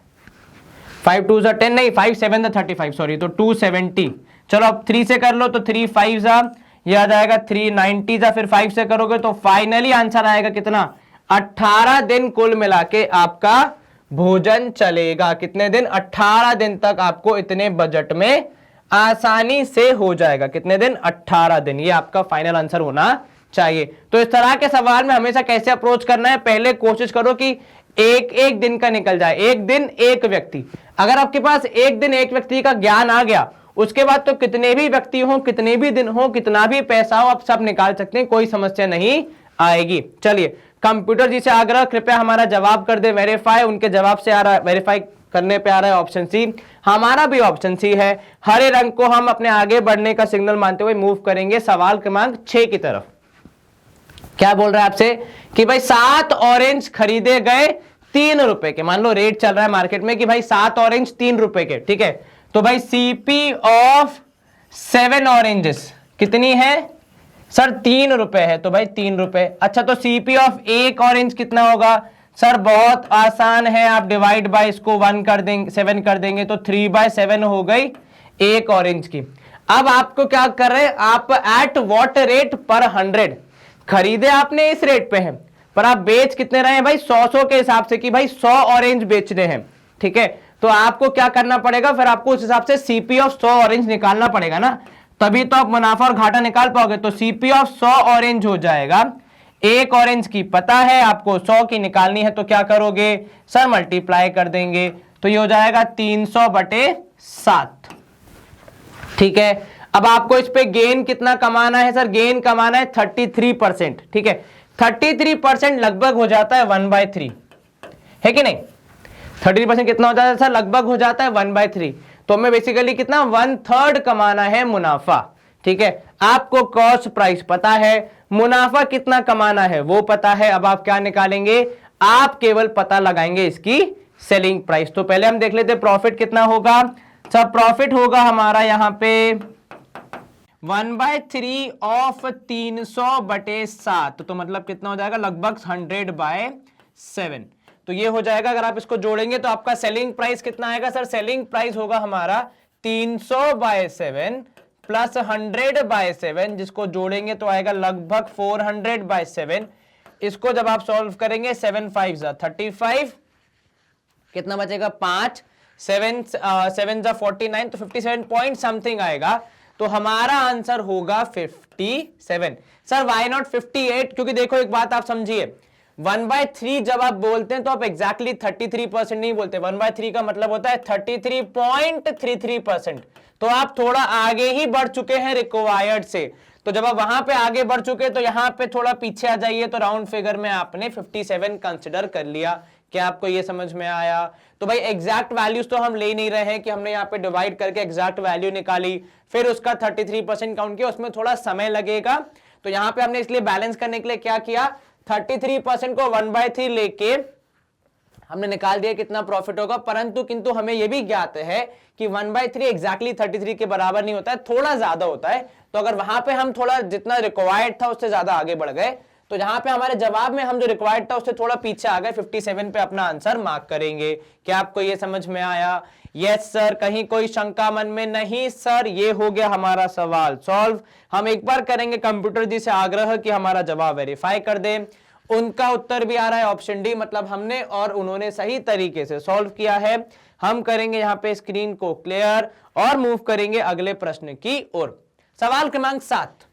Speaker 1: 5 2 10 नहीं, 5 7 35, सॉरी, तो 270। चलो अब 3 से कर लो, तो 3 5 ये आ जाएगा 390, फिर 5 से करोगे तो फाइनली आंसर आएगा कितना? 18 दिन कुल मिला के आपका भोजन चलेगा। कितने दिन? 18 दिन तक आपको इतने बजट में आसानी से हो जाएगा। कितने दिन? 18 दिन। ये आपका फाइनल आंसर होना चाहिए। तो इस तरह के सवाल में हमेशा कैसे अप्रोच करना है? पहले कोशिश करो कि एक एक दिन का निकल जाए, एक दिन एक व्यक्ति। अगर आपके पास एक दिन एक व्यक्ति का ज्ञान आ गया, उसके बाद तो कितने भी व्यक्ति हो, कितने भी दिन हो, कितना भी पैसा हो, आप सब निकाल सकते हैं, कोई समस्या नहीं आएगी। चलिए, कंप्यूटर जी से आग्रह, कृपया हमारा जवाब कर दे वेरीफाई। उनके जवाब से आ रहा है, वेरीफाई करने पे आ रहा है ऑप्शन सी। हमारा भी ऑप्शन सी है। हरे रंग को हम अपने आगे बढ़ने का सिग्नल मानते हुए मूव करेंगे सवाल क्रमांक 6 की तरफ। क्या बोल रहा है आपसे कि भाई 7 ऑरेंज खरीदे गए 3 रुपए के। मान लो रेट चल रहा है मार्केट में कि भाई 7 ऑरेंज 3 रुपए के, ठीक है। तो भाई सीपी ऑफ 7 ऑरेंजेस कितनी है? सर 3 रुपए है, तो भाई 3 रुपए। अच्छा, तो सीपी ऑफ 1 ऑरेंज कितना होगा? सर बहुत आसान है, आप डिवाइड बाय इसको 1 कर देंगे, 7 कर देंगे, तो 3/7 हो गई 1 ऑरेंज की। अब आपको क्या कर रहे हैं आप? एट व्हाट रेट पर 100 खरीदे आपने, इस रेट पे है, पर आप बेच कितने रहे हैं भाई? 100 के हिसाब से, कि भाई 100 ऑरेंज बेचने हैं, ठीक है। तो आपको क्या करना पड़ेगा फिर? आपको उस हिसाब से सीपी ऑफ 100 ऑरेंज निकालना पड़ेगा ना, तभी तो आप मुनाफा और घाटा निकाल पाओगे। तो सीपी ऑफ 100 ऑरेंज हो जाएगा, 1 ऑरेंज की पता है आपको, 100 की निकालनी है, तो क्या करोगे सर? मल्टीप्लाई कर देंगे, तो ये हो जाएगा 300/7, ठीक है। अब आपको इस पे गेन कितना कमाना है? सर गेन कमाना है 33%, ठीक है। 33% लगभग हो जाता है 1/3, है कि नहीं? 33% कितना हो जाता है सर? लगभग हो जाता है 1/3। तो हमें बेसिकली कितना? 1/3 कमाना है मुनाफा, ठीक है। आपको कॉस्ट प्राइस पता है, मुनाफा कितना कमाना है वो पता है। अब आप क्या निकालेंगे? आप केवल पता लगाएंगे इसकी सेलिंग प्राइस। तो पहले हम देख लेते हैं प्रॉफिट कितना होगा। सब प्रॉफिट होगा हमारा यहाँ पे 1/3 ऑफ 300/7, तो मतलब कितना हो जाएगा? लगभग 100/7। तो ये हो जाएगा। अगर आप इसको जोड़ेंगे तो आपका सेलिंग प्राइस कितना आएगा? सर सेलिंग प्राइस होगा हमारा 300/7 प्लस 100/7, जिसको जोड़ेंगे तो आएगा लगभग 400/7। इसको जब आप सॉल्व करेंगे 7 5 35, कितना बचेगा? 5 7 7 49, तो 57 पॉइंट समथिंग आएगा। तो हमारा आंसर होगा 57। Sir why not 58? क्योंकि देखो एक बात आप समझिए, 1/3 जब आप बोलते हैं तो आप एग्जैक्टली 33% नहीं बोलते। 1/3 का मतलब होता है 33.33%। तो आप थोड़ा आगे ही बढ़ चुके हैं रिक्वायर्ड से। तो जब आप वहां पे आगे बढ़ चुके तो यहां पे थोड़ा पीछे आ जाइए, तो राउंड फिगर में आपने 57 कंसिडर कर लिया। क्या आपको ये समझ में आया? तो भाई एग्जैक्ट वैल्यूज तो हम ले नहीं रहे हैं कि हमने यहाँ पे डिवाइड करके एग्जैक्ट वैल्यू निकाली फिर उसका 33% काउंट किया, उसमें थोड़ा समय लगेगा। तो यहाँ पे हमने इसलिए बैलेंस करने के लिए क्या किया, 33% को 1/3 लेके हमने निकाल दिया कितना प्रॉफिट होगा। परंतु किंतु हमें यह भी ज्ञात है कि 1/3 एग्जैक्टली 33 के बराबर नहीं होता है, थोड़ा ज्यादा होता है। तो अगर वहां पे हम थोड़ा जितना रिक्वायर्ड था उससे ज्यादा आगे बढ़ गए तो जहां पे हमारे जवाब में हम जो रिक्वायर्ड था उससे थोड़ा पीछे आ गए, 57 पे अपना आंसर मार्क करेंगे। क्या आपको ये समझ में आया? यस सर, कहीं कोई शंका मन में नहीं सर, ये हो गया हमारा सवाल सॉल्व। हम एक बार करेंगे कंप्यूटर जी से आग्रह कि हमारा जवाब वेरीफाई कर दे। उनका उत्तर भी आ रहा है ऑप्शन डी, मतलब हमने और उन्होंने सही तरीके से सॉल्व किया है। हम करेंगे यहां पे स्क्रीन को क्लियर और मूव करेंगे अगले प्रश्न की ओर। सवाल क्रमांक 7,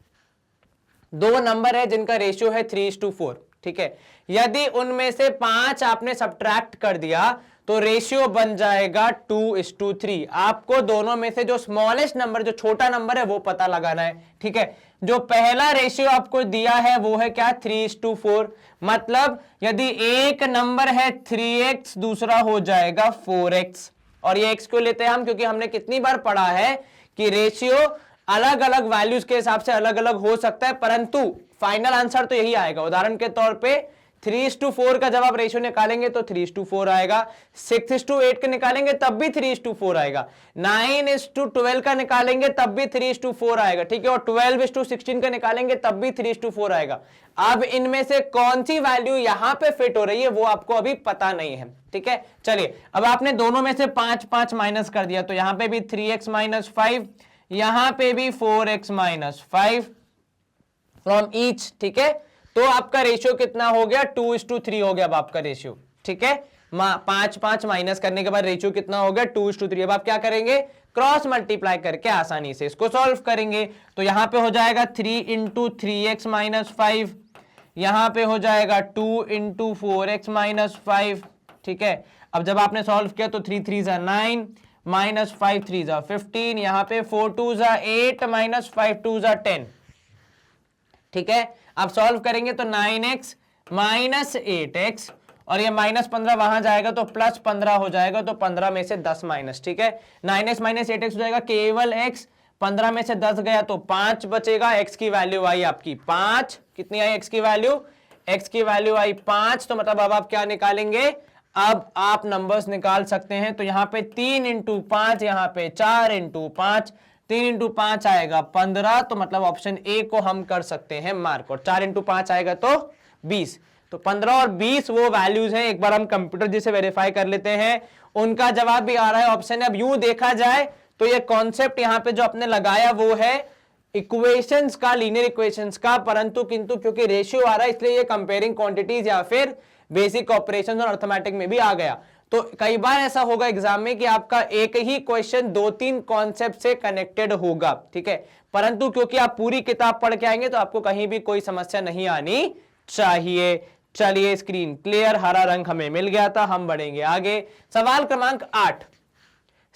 Speaker 1: दो नंबर है जिनका रेशियो है 3:4, ठीक है। यदि उनमें से 5 आपने सब्ट्रैक्ट कर दिया तो रेशियो बन जाएगा 2:3। आपको दोनों में से जो स्मॉलेस्ट नंबर, जो छोटा नंबर है वो पता लगाना है, ठीक है। जो पहला रेशियो आपको दिया है वो है क्या, 3:4। मतलब यदि एक नंबर है 3x, दूसरा हो जाएगा 4x। और ये x क्यों लेते हैं हम, क्योंकि हमने कितनी बार पढ़ा है कि रेशियो अलग अलग वैल्यूज के हिसाब से अलग अलग हो सकता है, परंतु फाइनल आंसर तो यही आएगा। उदाहरण के तौर पे 3:4 का जब आप रेशियो निकालेंगे तो 3:4 आएगा, 6:8 का निकालेंगे तब भी 3:4 आएगा, 9:12 का निकालेंगे तब भी 3:4 आएगा, ठीक है। और 12:16 का निकालेंगे तब भी 3:4 आएगा। अब इनमें से कौन सी वैल्यू यहां पे फिट हो रही है वो आपको अभी पता नहीं है, ठीक है। चलिए, अब आपने दोनों में से 5 माइनस कर दिया तो यहां पे भी 3x - 5, यहां पे भी 4x - 5 फ्रॉम ईच, ठीक है। तो आपका रेशियो कितना हो गया, 2:3 हो गया अब आपका रेशियो, ठीक है। 5 माइनस करने के बाद रेशियो कितना हो गया, 2:3। अब आप क्या करेंगे, क्रॉस मल्टीप्लाई करके आसानी से इसको सॉल्व करेंगे। तो यहां पे हो जाएगा 3 × 3x - 5, यहां पे हो जाएगा 2 × 4x - 5, ठीक है। अब जब आपने सॉल्व किया तो 3 × 3 = 9 -5 × 3 = 15, यहां पे 4 × 2 = 8 -5 × 2 = 10, ठीक है। अब सॉल्व करेंगे तो 9x - 8x और ये -15 वहां जाएगा तो +15 हो जाएगा, तो 15 में से 10 माइनस, ठीक है। 9x - 8x हो जाएगा केवल x, 15 में से 10 गया तो 5 बचेगा। x की वैल्यू आई आपकी 5, कितनी आई x की वैल्यू, x की वैल्यू आई 5। तो मतलब अब आप क्या निकालेंगे, अब आप नंबर्स निकाल सकते हैं। तो यहां पे 3 × 5, यहां पे 4 × 5, 3 × 5 आएगा 15, तो मतलब ऑप्शन ए को हम कर सकते हैं मार्क। और 4 × 5 आएगा तो 20, तो 15 और 20 वो वैल्यूज हैं। एक बार हम कंप्यूटर जी से वेरीफाई कर लेते हैं, उनका जवाब भी आ रहा है ऑप्शन है। अब यूं देखा जाए तो ये कॉन्सेप्ट यहां पे जो आपने लगाया वो है इक्वेशंस का, लीनियर इक्वेशंस का, परंतु किंतु क्योंकि रेशियो आ रहा है इसलिए ये कंपेयरिंग क्वांटिटीज या फिर बेसिक ऑपरेशंस और अर्थमेटिक में भी आ गया। तो कई बार ऐसा होगा एग्जाम में कि आपका एक ही क्वेश्चन 2-3 कॉन्सेप्ट से कनेक्टेड होगा, ठीक है। परंतु क्योंकि आप पूरी किताब पढ़ के आएंगे तो आपको कहीं भी कोई समस्या नहीं आनी चाहिए। चलिए, स्क्रीन क्लियर, हरा रंग हमें मिल गया था, हम बढ़ेंगे आगे। सवाल क्रमांक 8,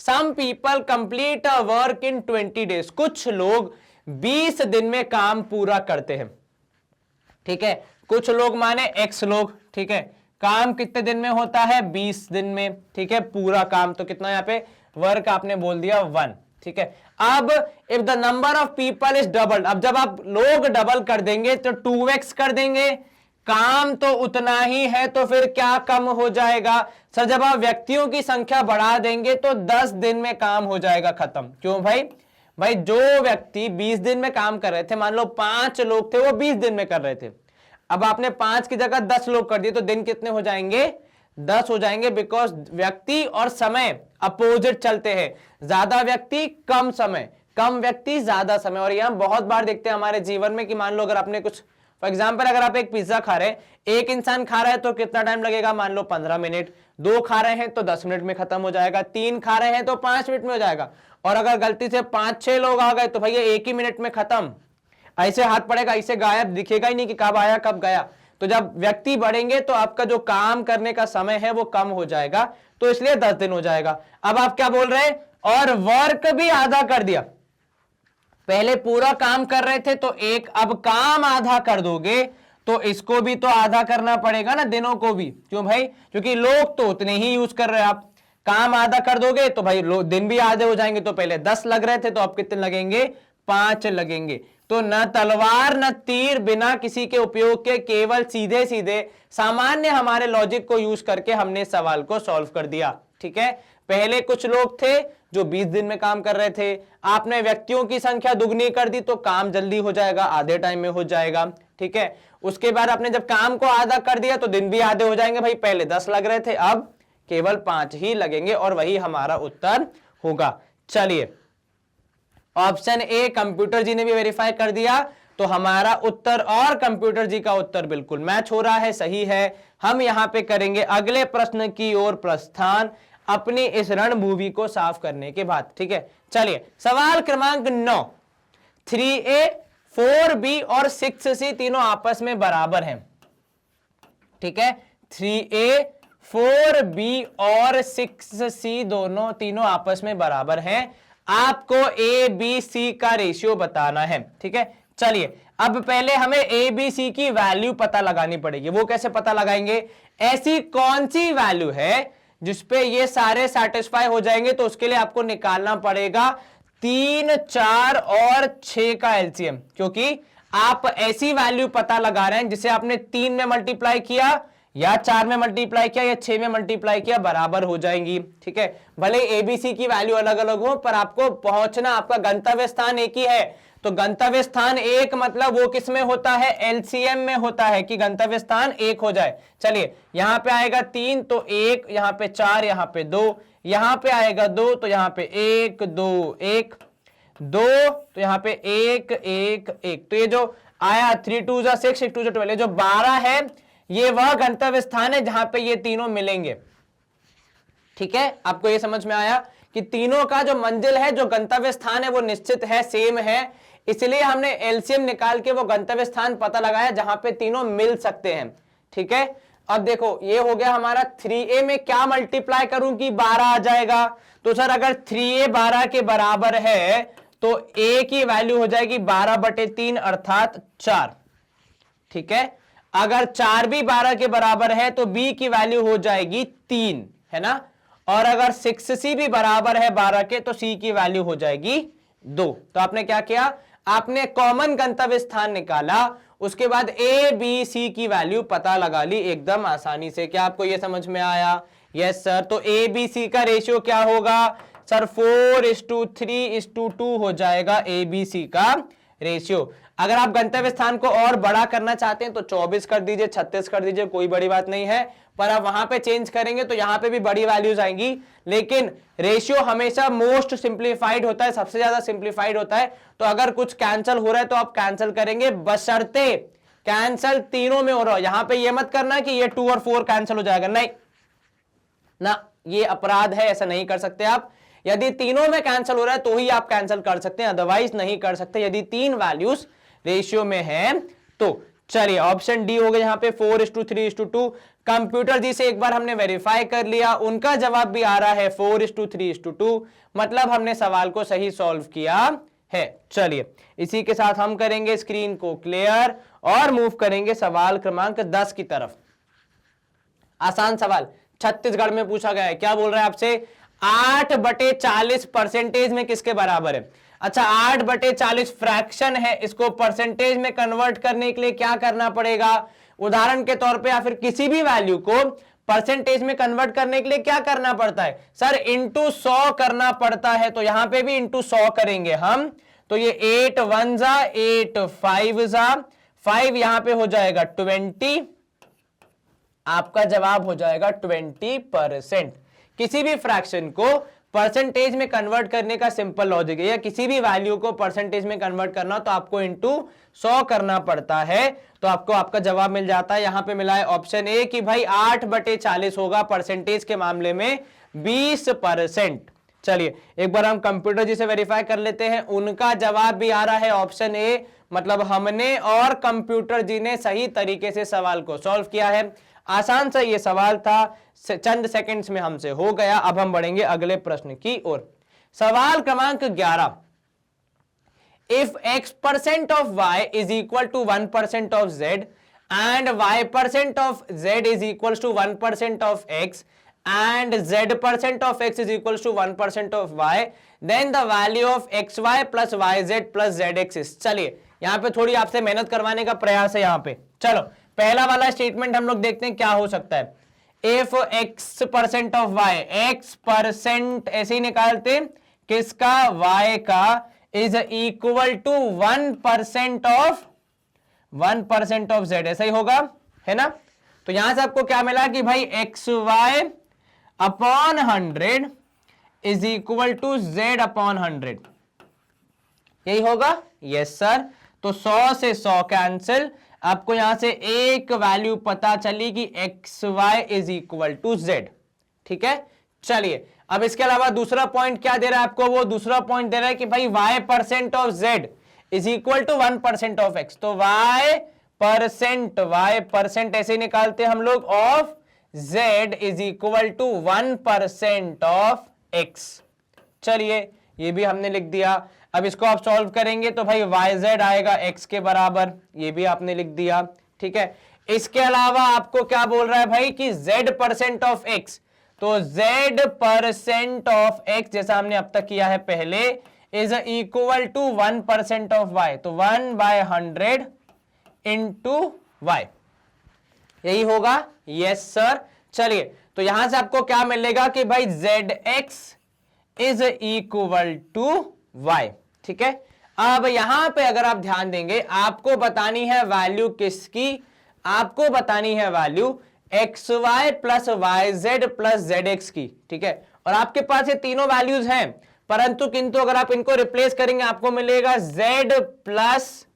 Speaker 1: some people complete a work in 20 days. कुछ लोग 20 दिन में काम पूरा करते हैं, ठीक है। कुछ लोग माने x लोग, ठीक है। काम कितने दिन में होता है, 20 दिन में, ठीक है। पूरा काम तो कितना, यहां पे वर्क आपने बोल दिया 1, ठीक है। अब if the number of people is double, अब जब आप लोग डबल कर देंगे तो 2x कर देंगे, काम तो उतना ही है तो फिर क्या कम हो जाएगा। सर जब आप व्यक्तियों की संख्या बढ़ा देंगे तो 10 दिन में काम हो जाएगा खत्म। क्यों भाई, भाई जो व्यक्ति 20 दिन में काम कर रहे थे, मान लो 5 लोग थे वो 20 दिन में कर रहे थे, अब आपने 5 की जगह 10 लोग कर दिए तो दिन कितने हो जाएंगे, 10 हो जाएंगे। बिकॉज व्यक्ति और समय अपोजिट चलते हैं, ज्यादा व्यक्ति कम समय, कम व्यक्ति ज्यादा समय। और यह बहुत बार देखते हैं हमारे जीवन में कि मान लो अगर आपने कुछ, फॉर एग्जाम्पल अगर आप एक पिज्जा खा रहे हैं, एक इंसान खा रहा है तो कितना टाइम लगेगा, मान लो 15 मिनट, 2 खा रहे हैं तो 10 मिनट में खत्म हो जाएगा, 3 खा रहे हैं तो 5 मिनट में हो जाएगा, और अगर गलती से 5-6 लोग आ गए तो भैया 1 ही मिनट में खत्म। ऐसे हाथ पड़ेगा, ऐसे गायब, दिखेगा ही नहीं कि कब आया कब गया। तो जब व्यक्ति बढ़ेंगे तो आपका जो काम करने का समय है वो कम हो जाएगा, तो इसलिए 10 दिन हो जाएगा। अब आप क्या बोल रहे हैं, और वर्क भी आधा कर दिया, पहले पूरा काम कर रहे थे तो एक, अब काम आधा कर दोगे तो इसको भी तो आधा करना पड़ेगा ना, दिनों को भी। क्यों भाई? क्योंकि लोग तो उतने ही यूज कर रहे हैं, आप काम आधा कर दोगे तो भाई दिन भी आधे हो जाएंगे। तो पहले 10 लग रहे थे, तो अब कितने लगेंगे? 5 लगेंगे। तो न तलवार न तीर, बिना किसी के उपयोग के, केवल सीधे सीधे सामान्य हमारे लॉजिक को यूज करके हमने सवाल को सॉल्व कर दिया। ठीक है, पहले कुछ लोग थे जो 20 दिन में काम कर रहे थे, आपने व्यक्तियों की संख्या दुगनी कर दी तो काम जल्दी हो जाएगा, आधे टाइम में हो जाएगा। ठीक है, उसके बाद आपने जब काम को आधा कर दिया तो दिन भी आधे हो जाएंगे। भाई पहले 10 लग रहे थे, अब केवल 5 ही लगेंगे और वही हमारा उत्तर होगा। चलिए, ऑप्शन ए कंप्यूटर जी ने भी वेरीफाई कर दिया, तो हमारा उत्तर और कंप्यूटर जी का उत्तर बिल्कुल मैच हो रहा है, सही है। हम यहां पे करेंगे अगले प्रश्न की ओर प्रस्थान अपनी इस रणभूमि को साफ करने के बाद। ठीक है, चलिए सवाल क्रमांक 9, 3A 4B और 6C तीनों आपस में बराबर हैं। ठीक है, 3A 4B और 6C तीनों आपस में बराबर हैं। आपको ABC का रेशियो बताना है। ठीक है, चलिए अब पहले हमें ABC की वैल्यू पता लगानी पड़ेगी। वो कैसे पता लगाएंगे? ऐसी कौन सी वैल्यू है जिसपे ये सारे सेटिस्फाई हो जाएंगे? तो उसके लिए आपको निकालना पड़ेगा 3, 4 और 6 का एलसीएम, क्योंकि आप ऐसी वैल्यू पता लगा रहे हैं जिसे आपने 3 में मल्टीप्लाई किया या 4 में मल्टीप्लाई किया या 6 में मल्टीप्लाई किया, बराबर हो जाएंगी। ठीक है, भले एबीसी की वैल्यू अलग अलग हो, पर आपको पहुंचना, आपका गंतव्य स्थान एक ही है। तो गंतव्य स्थान एक मतलब वो किस में होता है? एलसीएम में होता है कि गंतव्य स्थान एक हो जाए। चलिए, यहां पे आएगा 3 तो 1, यहां पे 4, यहां पे 2, यहां पे आएगा 2 तो यहां पे 1 2 1 2, तो यहां पे 1 1 1, तो ये जो आया 3 2 6 6 2 12, जो 12 है ये वह गंतव्य स्थान है जहां पे ये तीनों मिलेंगे। ठीक है, आपको ये समझ में आया कि तीनों का जो मंजिल है, जो गंतव्य स्थान है वो निश्चित है, सेम है। इसलिए हमने एलसीएम निकाल के वो गंतव्य स्थान पता लगाया जहां पे तीनों मिल सकते हैं। ठीक है, अब देखो ये हो गया हमारा। 3A में क्या मल्टीप्लाई करूं कि 12 आ जाएगा? तो सर अगर 3A 12 के बराबर है तो A की वैल्यू हो जाएगी 12/3 अर्थात 4। ठीक है, अगर 4 भी 12 के बराबर है तो B की वैल्यू हो जाएगी 3, है ना। और अगर 6C भी बराबर है 12 के तो C की वैल्यू हो जाएगी 2। तो आपने क्या किया? आपने कॉमन गंतव्य स्थान निकाला, उसके बाद A B C की वैल्यू पता लगा ली एकदम आसानी से। क्या आपको यह समझ में आया? Yes sir. तो A B C का रेशियो क्या होगा सर? 4:3:2 हो जाएगा A B C का रेशियो। अगर आप गंतव्य स्थान को और बड़ा करना चाहते हैं तो 24 कर दीजिए, 36 कर दीजिए, कोई बड़ी बात नहीं है। पर आप वहां पे चेंज करेंगे तो यहां पे भी बड़ी वैल्यूज आएंगी, लेकिन रेशियो हमेशा मोस्ट सिंप्लीफाइड होता है, सबसे ज्यादा सिंप्लीफाइड होता है। तो अगर कुछ कैंसिल हो रहा है तो आप कैंसिल करेंगे, बशर्ते कैंसिल तीनों में हो रहा हो। यहां पे ये मत करना कि ये 2 और 4 कैंसिल हो जाएगा, नहीं ना, ये अपराध है, ऐसा नहीं कर सकते आप। यदि तीनों में कैंसिल हो रहा है तो ही आप कैंसिल कर सकते हैं, अदरवाइज नहीं कर सकते यदि 3 वैल्यूज रेशियो में है तो। चलिए ऑप्शन डी हो गया यहां पे 4:3:2। कंप्यूटर जी से एक बार हमने वेरीफाई कर लिया, उनका जवाब भी आ रहा है 4:3:2, मतलब हमने सवाल को सही सॉल्व किया है। चलिए इसी के साथ हम करेंगे स्क्रीन को क्लियर और मूव करेंगे सवाल क्रमांक 10 की तरफ। आसान सवाल छत्तीसगढ़ में पूछा गया है। क्या बोल रहा है आपसे? 8/40 परसेंटेज में किसके बराबर है? अच्छा, 8/40 फ्रैक्शन है, इसको परसेंटेज में कन्वर्ट करने के लिए क्या करना पड़ेगा? उदाहरण के तौर पे या फिर किसी भी वैल्यू को परसेंटेज में कन्वर्ट करने के लिए क्या करना पड़ता है सर? इंटू 100 करना पड़ता है। तो यहां पे भी इंटू 100 करेंगे हम, तो ये 8 1 जा 8 5 जा 5, यहां पे हो जाएगा 20, आपका जवाब हो जाएगा 20%। किसी भी फ्रैक्शन को परसेंटेज में कन्वर्ट करने का सिंपल लॉजिक है, या किसी भी वैल्यू को परसेंटेज में कन्वर्ट करना तो आपको इंटू 100 करना पड़ता है। तो आपको आपका जवाब मिल जाता है। यहां पे मिला है ऑप्शन ए कि भाई 8/40 होगा, परसेंटेज के मामले में 20%। चलिए एक बार हम कंप्यूटर जी से वेरीफाई कर लेते हैं, उनका जवाब भी आ रहा है ऑप्शन ए, मतलब हमने और कंप्यूटर जी ने सही तरीके से सवाल को सॉल्व किया है। आसान सा ये सवाल था, चंद सेकंड्स में हमसे हो गया। अब हम बढ़ेंगे अगले प्रश्न की ओर। सवाल क्रमांक 11, if x% of y is equal to 1% of z and y percent of z is equals to 1% of x and z percent of x is equals to 1% of y, then the value of xy plus yz plus zx is। चलिए यहां पे थोड़ी आपसे मेहनत करवाने का प्रयास है यहां पे। चलो पहला वाला स्टेटमेंट हम लोग देखते हैं क्या हो सकता है। If x percent of y, x percent ऐसे ही निकालते किसका, y का, is equal to 1% of z, ऐसा ही होगा है ना। तो यहां से आपको क्या मिला कि भाई xy upon 100 is equal to z upon 100, यही होगा। Yes sir. तो 100 से 100 कैंसिल, आपको यहां से एक वैल्यू पता चली कि xy is equal to z। ठीक है, चलिए अब इसके अलावा दूसरा पॉइंट क्या दे रहा है आपको, वो दूसरा पॉइंट दे रहा है कि भाई y percent of z is equal to 1% of x। तो y परसेंट ऐसे निकालते हम लोग of z is equal to 1% of x। चलिए ये भी हमने लिख दिया। अब इसको आप सॉल्व करेंगे तो भाई yz आएगा x के बराबर, ये भी आपने लिख दिया। ठीक है, इसके अलावा आपको क्या बोल रहा है भाई कि z परसेंट ऑफ x, तो z परसेंट ऑफ x जैसा हमने अब तक किया है पहले is equal to 1% of y, तो 1/100 इंटू y, यही होगा। Yes sir. चलिए तो यहां से आपको क्या मिलेगा कि भाई zx is equal to y। ठीक है, अब यहां पे अगर आप ध्यान देंगे आपको बतानी है वैल्यू किसकी, आपको बतानी है value xy plus yz plus zx की। ठीक है, और आपके पास ये तीनों वैल्यूज हैं, परंतु किंतु अगर आप इनको रिप्लेस करेंगे आपको मिलेगा z प्लस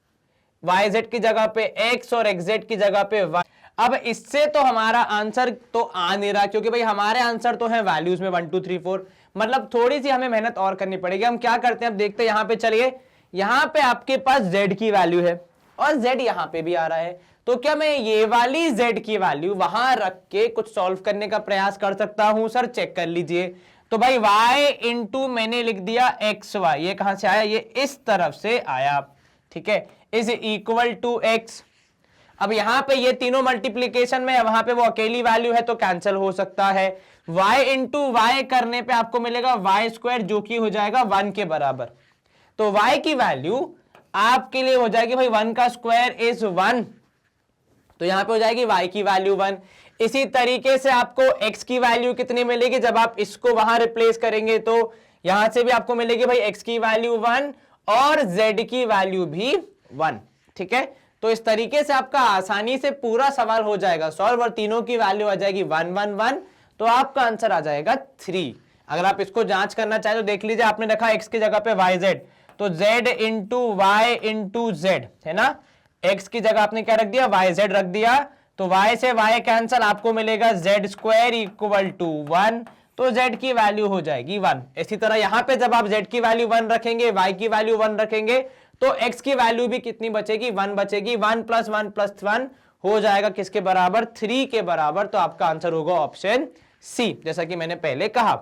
Speaker 1: yz की जगह पे x और xz की जगह पे y। अब इससे तो हमारा आंसर तो आ नहीं रहा, क्योंकि भाई हमारे आंसर तो है वैल्यूज में 1 2 3 4, मतलब थोड़ी सी हमें मेहनत और करनी पड़ेगी। हम क्या करते हैं, अब देखते हैं यहां पे। चलिए यहां पे आपके पास z की वैल्यू है और z यहां पे भी आ रहा है, तो क्या मैं ये वाली z की वैल्यू वहां रख के कुछ सॉल्व करने का प्रयास कर सकता हूं? सर चेक कर लीजिए। तो भाई y इंटू मैंने लिख दिया xy, ये कहां से आया, ये इस तरफ से आया। ठीक है, इज इक्वल टू x। अब यहां पे ये तीनों मल्टीप्लीकेशन में, वहां पे वो अकेली वैल्यू है तो कैंसिल हो सकता है। y इंटू वाई करने पे आपको मिलेगा y स्क्वायर, जो कि हो जाएगा 1 के बराबर। तो y की वैल्यू आपके लिए हो जाएगी भाई 1 का स्क्वायर इज 1, तो यहां पे हो जाएगी y की वैल्यू 1। इसी तरीके से आपको x की वैल्यू कितनी मिलेगी, जब आप इसको वहां रिप्लेस करेंगे तो यहां से भी आपको मिलेगी भाई x की वैल्यू 1 और z की वैल्यू भी 1। ठीक है, तो इस तरीके से आपका आसानी से पूरा सवाल हो जाएगा सॉल्व, और तीनों की वैल्यू आ जाएगी 1 1 1, तो आपका आंसर आ जाएगा 3। अगर आप इसको जांच करना चाहे तो देख लीजिए, आपने रखा x की जगह पे yz, तो z into y into z है ना, x की जगह आपने क्या रख दिया, yz रख दिया, तो y से y कैंसल, आपको मिलेगा z स्क्वायर इक्वल टू 1, तो z की वैल्यू हो जाएगी 1। इसी तरह यहां पे जब आप z की वैल्यू 1 रखेंगे, y की वैल्यू 1 रखेंगे, तो x की वैल्यू भी कितनी बचेगी, 1 बचेगी। 1 प्लस 1 प्लस 1 हो जाएगा किसके बराबर, 3 के बराबर। तो आपका आंसर होगा ऑप्शन सी, जैसा कि मैंने पहले कहा।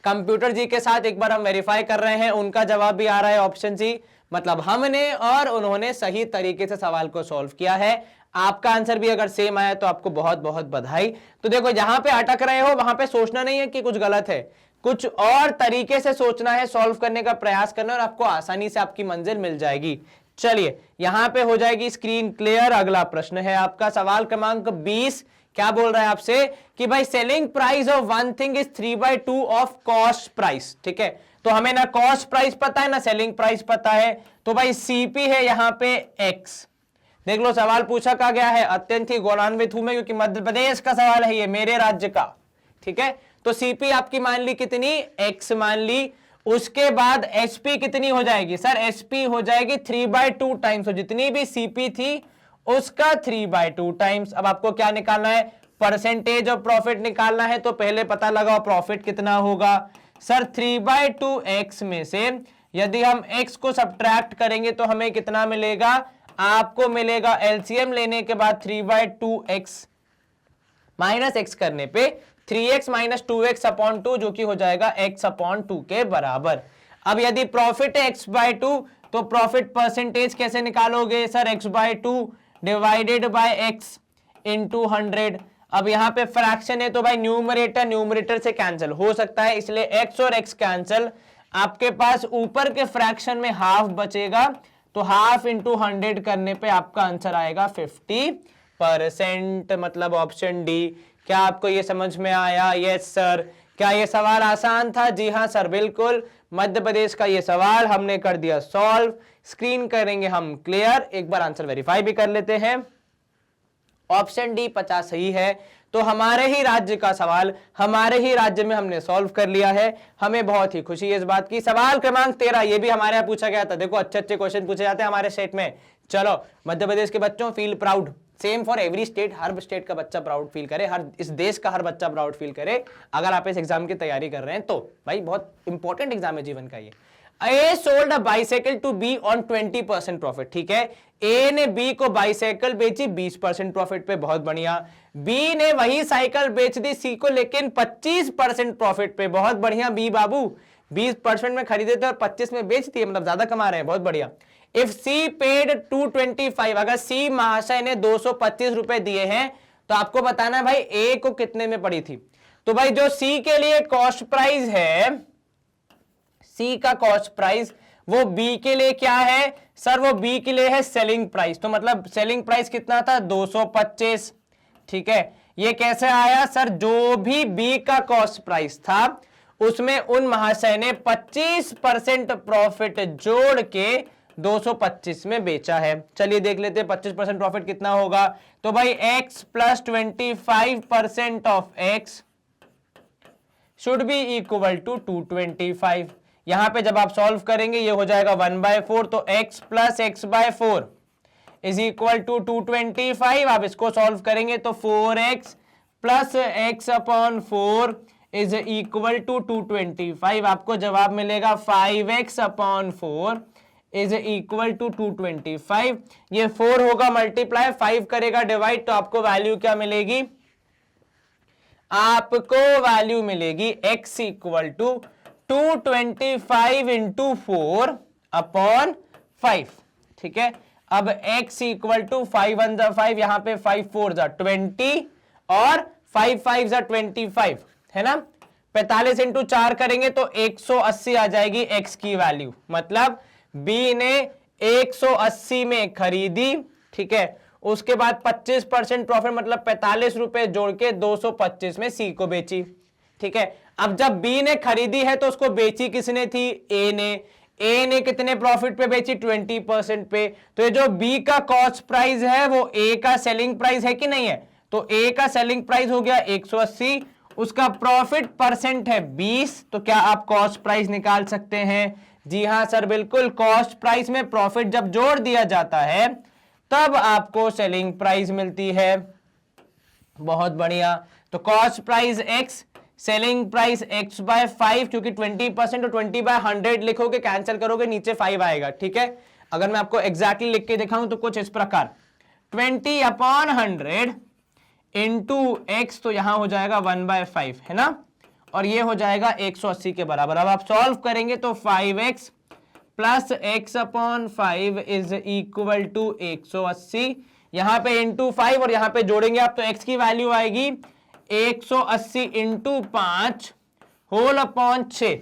Speaker 1: कंप्यूटर जी के साथ एक बार हम वेरीफाई कर रहे हैं, उनका जवाब भी आ रहा है ऑप्शन सी, मतलब हमने और उन्होंने सही तरीके से सवाल को सॉल्व किया है। आपका आंसर भी अगर सेम आया तो आपको बहुत बहुत बधाई। तो देखो जहां पे अटक रहे हो वहां पे सोचना नहीं है कि कुछ गलत है, कुछ और तरीके से सोचना है, सॉल्व करने का प्रयास करना, और आपको आसानी से आपकी मंजिल मिल जाएगी। चलिए यहां पे हो जाएगी स्क्रीन क्लियर। अगला प्रश्न है आपका सवाल क्रमांक 20। क्या बोल रहा है आपसे कि भाई selling price of one thing is 3/2 of cost price. ठीक है, तो हमें ना कॉस्ट प्राइस पता है ना सेलिंग प्राइस पता है, तो भाई सीपी है यहां पे एक्स। देख लो सवाल पूछा क्या गया है, अत्यंत ही गौरवान्वित हूं मैं, क्योंकि मध्य प्रदेश का सवाल है ये, मेरे राज्य का। ठीक है, तो सीपी आपकी मान ली कितनी, एक्स मान ली, उसके बाद एसपी कितनी हो जाएगी, सर एसपी हो जाएगी 3/2 टाइम्स, तो जितनी भी सीपी थी उसका 3/2 टाइम्स। अब आपको क्या निकालना है, परसेंटेज ऑफ प्रॉफिट निकालना है, तो पहले पता लगाओ प्रॉफिट कितना होगा। सर 3/2 एक्स में से यदि हम एक्स को सब्ट्रैक्ट करेंगे तो हमें कितना मिलेगा, आपको मिलेगा एलसीएम लेने के बाद 3/2 एक्स माइनस एक्स करने पे 3x माइनस 2x अपॉन 2, जो कि हो जाएगा x अपॉन 2 के बराबर। अब यदि प्रॉफिट है x/2 तो प्रॉफिट परसेंटेज कैसे निकालोगे, sir x/2 divided by x into 100। अब यहाँ पे फ्रैक्शन है तो भाई न्यूमरेटर न्यूमरेटर से कैंसिल हो सकता है, इसलिए एक्स और एक्स कैंसिल। आपके पास ऊपर के फ्रैक्शन में हाफ बचेगा, तो हाफ इंटू 100 करने पे आपका आंसर आएगा 50%, मतलब ऑप्शन डी। क्या आपको ये समझ में आया? Yes sir. क्या ये सवाल आसान था? जी हाँ सर, बिल्कुल। मध्य प्रदेश का ये सवाल हमने कर दिया सॉल्व। स्क्रीन करेंगे हम क्लियर। एक बार आंसर वेरीफाई भी कर लेते हैं। ऑप्शन डी 50 सही है। तो हमारे ही राज्य का सवाल हमारे ही राज्य में हमने सॉल्व कर लिया है। हमें बहुत ही खुशी है इस बात की। सवाल क्रमांक 13, ये भी हमारे यहाँ पूछा गया था। देखो अच्छे अच्छे क्वेश्चन पूछे जाते हैं हमारे स्टेट में। चलो, मध्य प्रदेश के बच्चों feel proud. Same for every state, her state का बच्चा प्राउड फील करे, हर इस देश का हर बच्चा प्राउड फील करे अगर आप इस एग्जाम की तैयारी कर रहे हैं तो। भाई बहुत इंपॉर्टेंट एग्जाम है जीवन का ये। A sold a bicycle to B on 20% profit. ठीक है, ए ने बी को बाइसाइकिल बेची 20% प्रॉफिट पे, बहुत बढ़िया। बी ने वही साइकिल बेच दी सी को लेकिन 25% प्रॉफिट पे, बहुत बढ़िया। बी बाबू 20% में खरीदे थे और 25 में बेच दिए, मतलब ज्यादा कमा रहे हैं, बहुत बढ़िया। इफ सी पेड 225, अगर सी महाशय ने 225 रुपए दिए हैं तो आपको बताना है भाई ए को कितने में पड़ी थी। तो भाई जो सी के लिए कॉस्ट प्राइस है, सी का कॉस्ट प्राइस, वो बी के लिए क्या है सर? वो बी के लिए है सेलिंग प्राइस। तो मतलब सेलिंग प्राइस कितना था? 225। ठीक है, ये कैसे आया सर? जो भी बी का कॉस्ट प्राइस था उसमें उन महाशय ने 25% प्रॉफिट जोड़ के 225 में बेचा है। चलिए देख लेते हैं 25% प्रॉफिट कितना होगा। तो भाई x plus 25% of x should be equal to 225। यहां पे जब आप सॉल्व करेंगे ये हो जाएगा 1/4, तो x plus x/4 is equal to 225। आप इसको सॉल्व करेंगे तो 4x plus x/4 is equal to 225। आपको जवाब मिलेगा 5x/4 इज इक्वल टू 225। ये 4 होगा मल्टीप्लाई, 5 करेगा डिवाइड, तो आपको वैल्यू क्या मिलेगी? आपको वैल्यू मिलेगी x इक्वल टू 225 इंटू 4/5। ठीक है, अब x इक्वल टू 5 1 जा 5, यहां पे 5 4 जा 20 और 5 5 जा 25 है ना। 45 इंटू 4 करेंगे तो 180 आ जाएगी x की वैल्यू। मतलब B ने 180 में खरीदी, ठीक है, उसके बाद 25% प्रॉफिट मतलब 45 रुपए जोड़ के 225 में C को बेची। ठीक है, अब जब B ने खरीदी है तो उसको बेची किसने थी? A ने। A ने कितने प्रॉफिट पे बेची? 20% पे। तो ये जो B का कॉस्ट प्राइस है वो A का सेलिंग प्राइस है कि नहीं है? तो A का सेलिंग प्राइस हो गया 180, उसका प्रॉफिट परसेंट है 20, तो क्या आप कॉस्ट प्राइस निकाल सकते हैं? जी हां सर, बिल्कुल। कॉस्ट प्राइस में प्रॉफिट जब जोड़ दिया जाता है तब आपको सेलिंग प्राइस मिलती है। बहुत बढ़िया। तो cost price x, selling price x/5, क्योंकि 20% और 20/100 लिखोगे, कैंसिल करोगे, नीचे 5 आएगा। ठीक है, अगर मैं आपको एग्जैक्टली लिख के दिखाऊं तो कुछ इस प्रकार 20/100 इंटू x, तो यहां हो जाएगा 1/5 है ना, और ये हो जाएगा 180 के बराबर। अब आप सॉल्व करेंगे तो 5x plus x/5 is equal to 180, यहां पे इंटू 5 और यहां पे जोड़ेंगे आप तो x की वैल्यू आएगी 180 इंटू 5 होल अपॉन 6,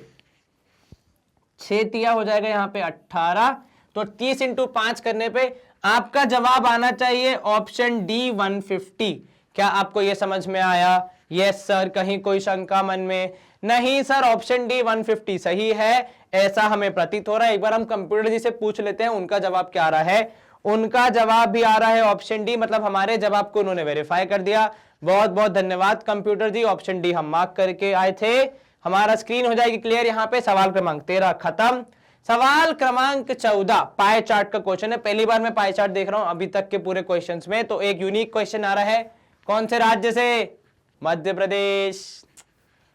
Speaker 1: 6 तिया हो जाएगा यहां पे 18, तो 30 इंटू 5 करने पे आपका जवाब आना चाहिए ऑप्शन डी 150। क्या आपको यह समझ में आया? Yes sir. कहीं कोई शंका मन में? नहीं सर, ऑप्शन डी 150 सही है, ऐसा हमें प्रतीत हो रहा है। एक बार हम कंप्यूटर जी से पूछ लेते हैं उनका जवाब क्या आ रहा है। उनका जवाब भी आ रहा है ऑप्शन डी, मतलब हमारे जवाब को उन्होंने वेरीफाई कर दिया। बहुत बहुत धन्यवाद कंप्यूटर जी, ऑप्शन डी हम मार्क करके आए थे। हमारा स्क्रीन हो जाएगी क्लियर। यहाँ पे सवाल क्रमांक 13 खत्म। सवाल क्रमांक 14 पाई चार्ट का क्वेश्चन है। पहली बार मैं पाई चार्ट देख रहा हूं अभी तक के पूरे क्वेश्चंस में, तो एक यूनिक क्वेश्चन आ रहा है। कौन से राज्य से? मध्य प्रदेश,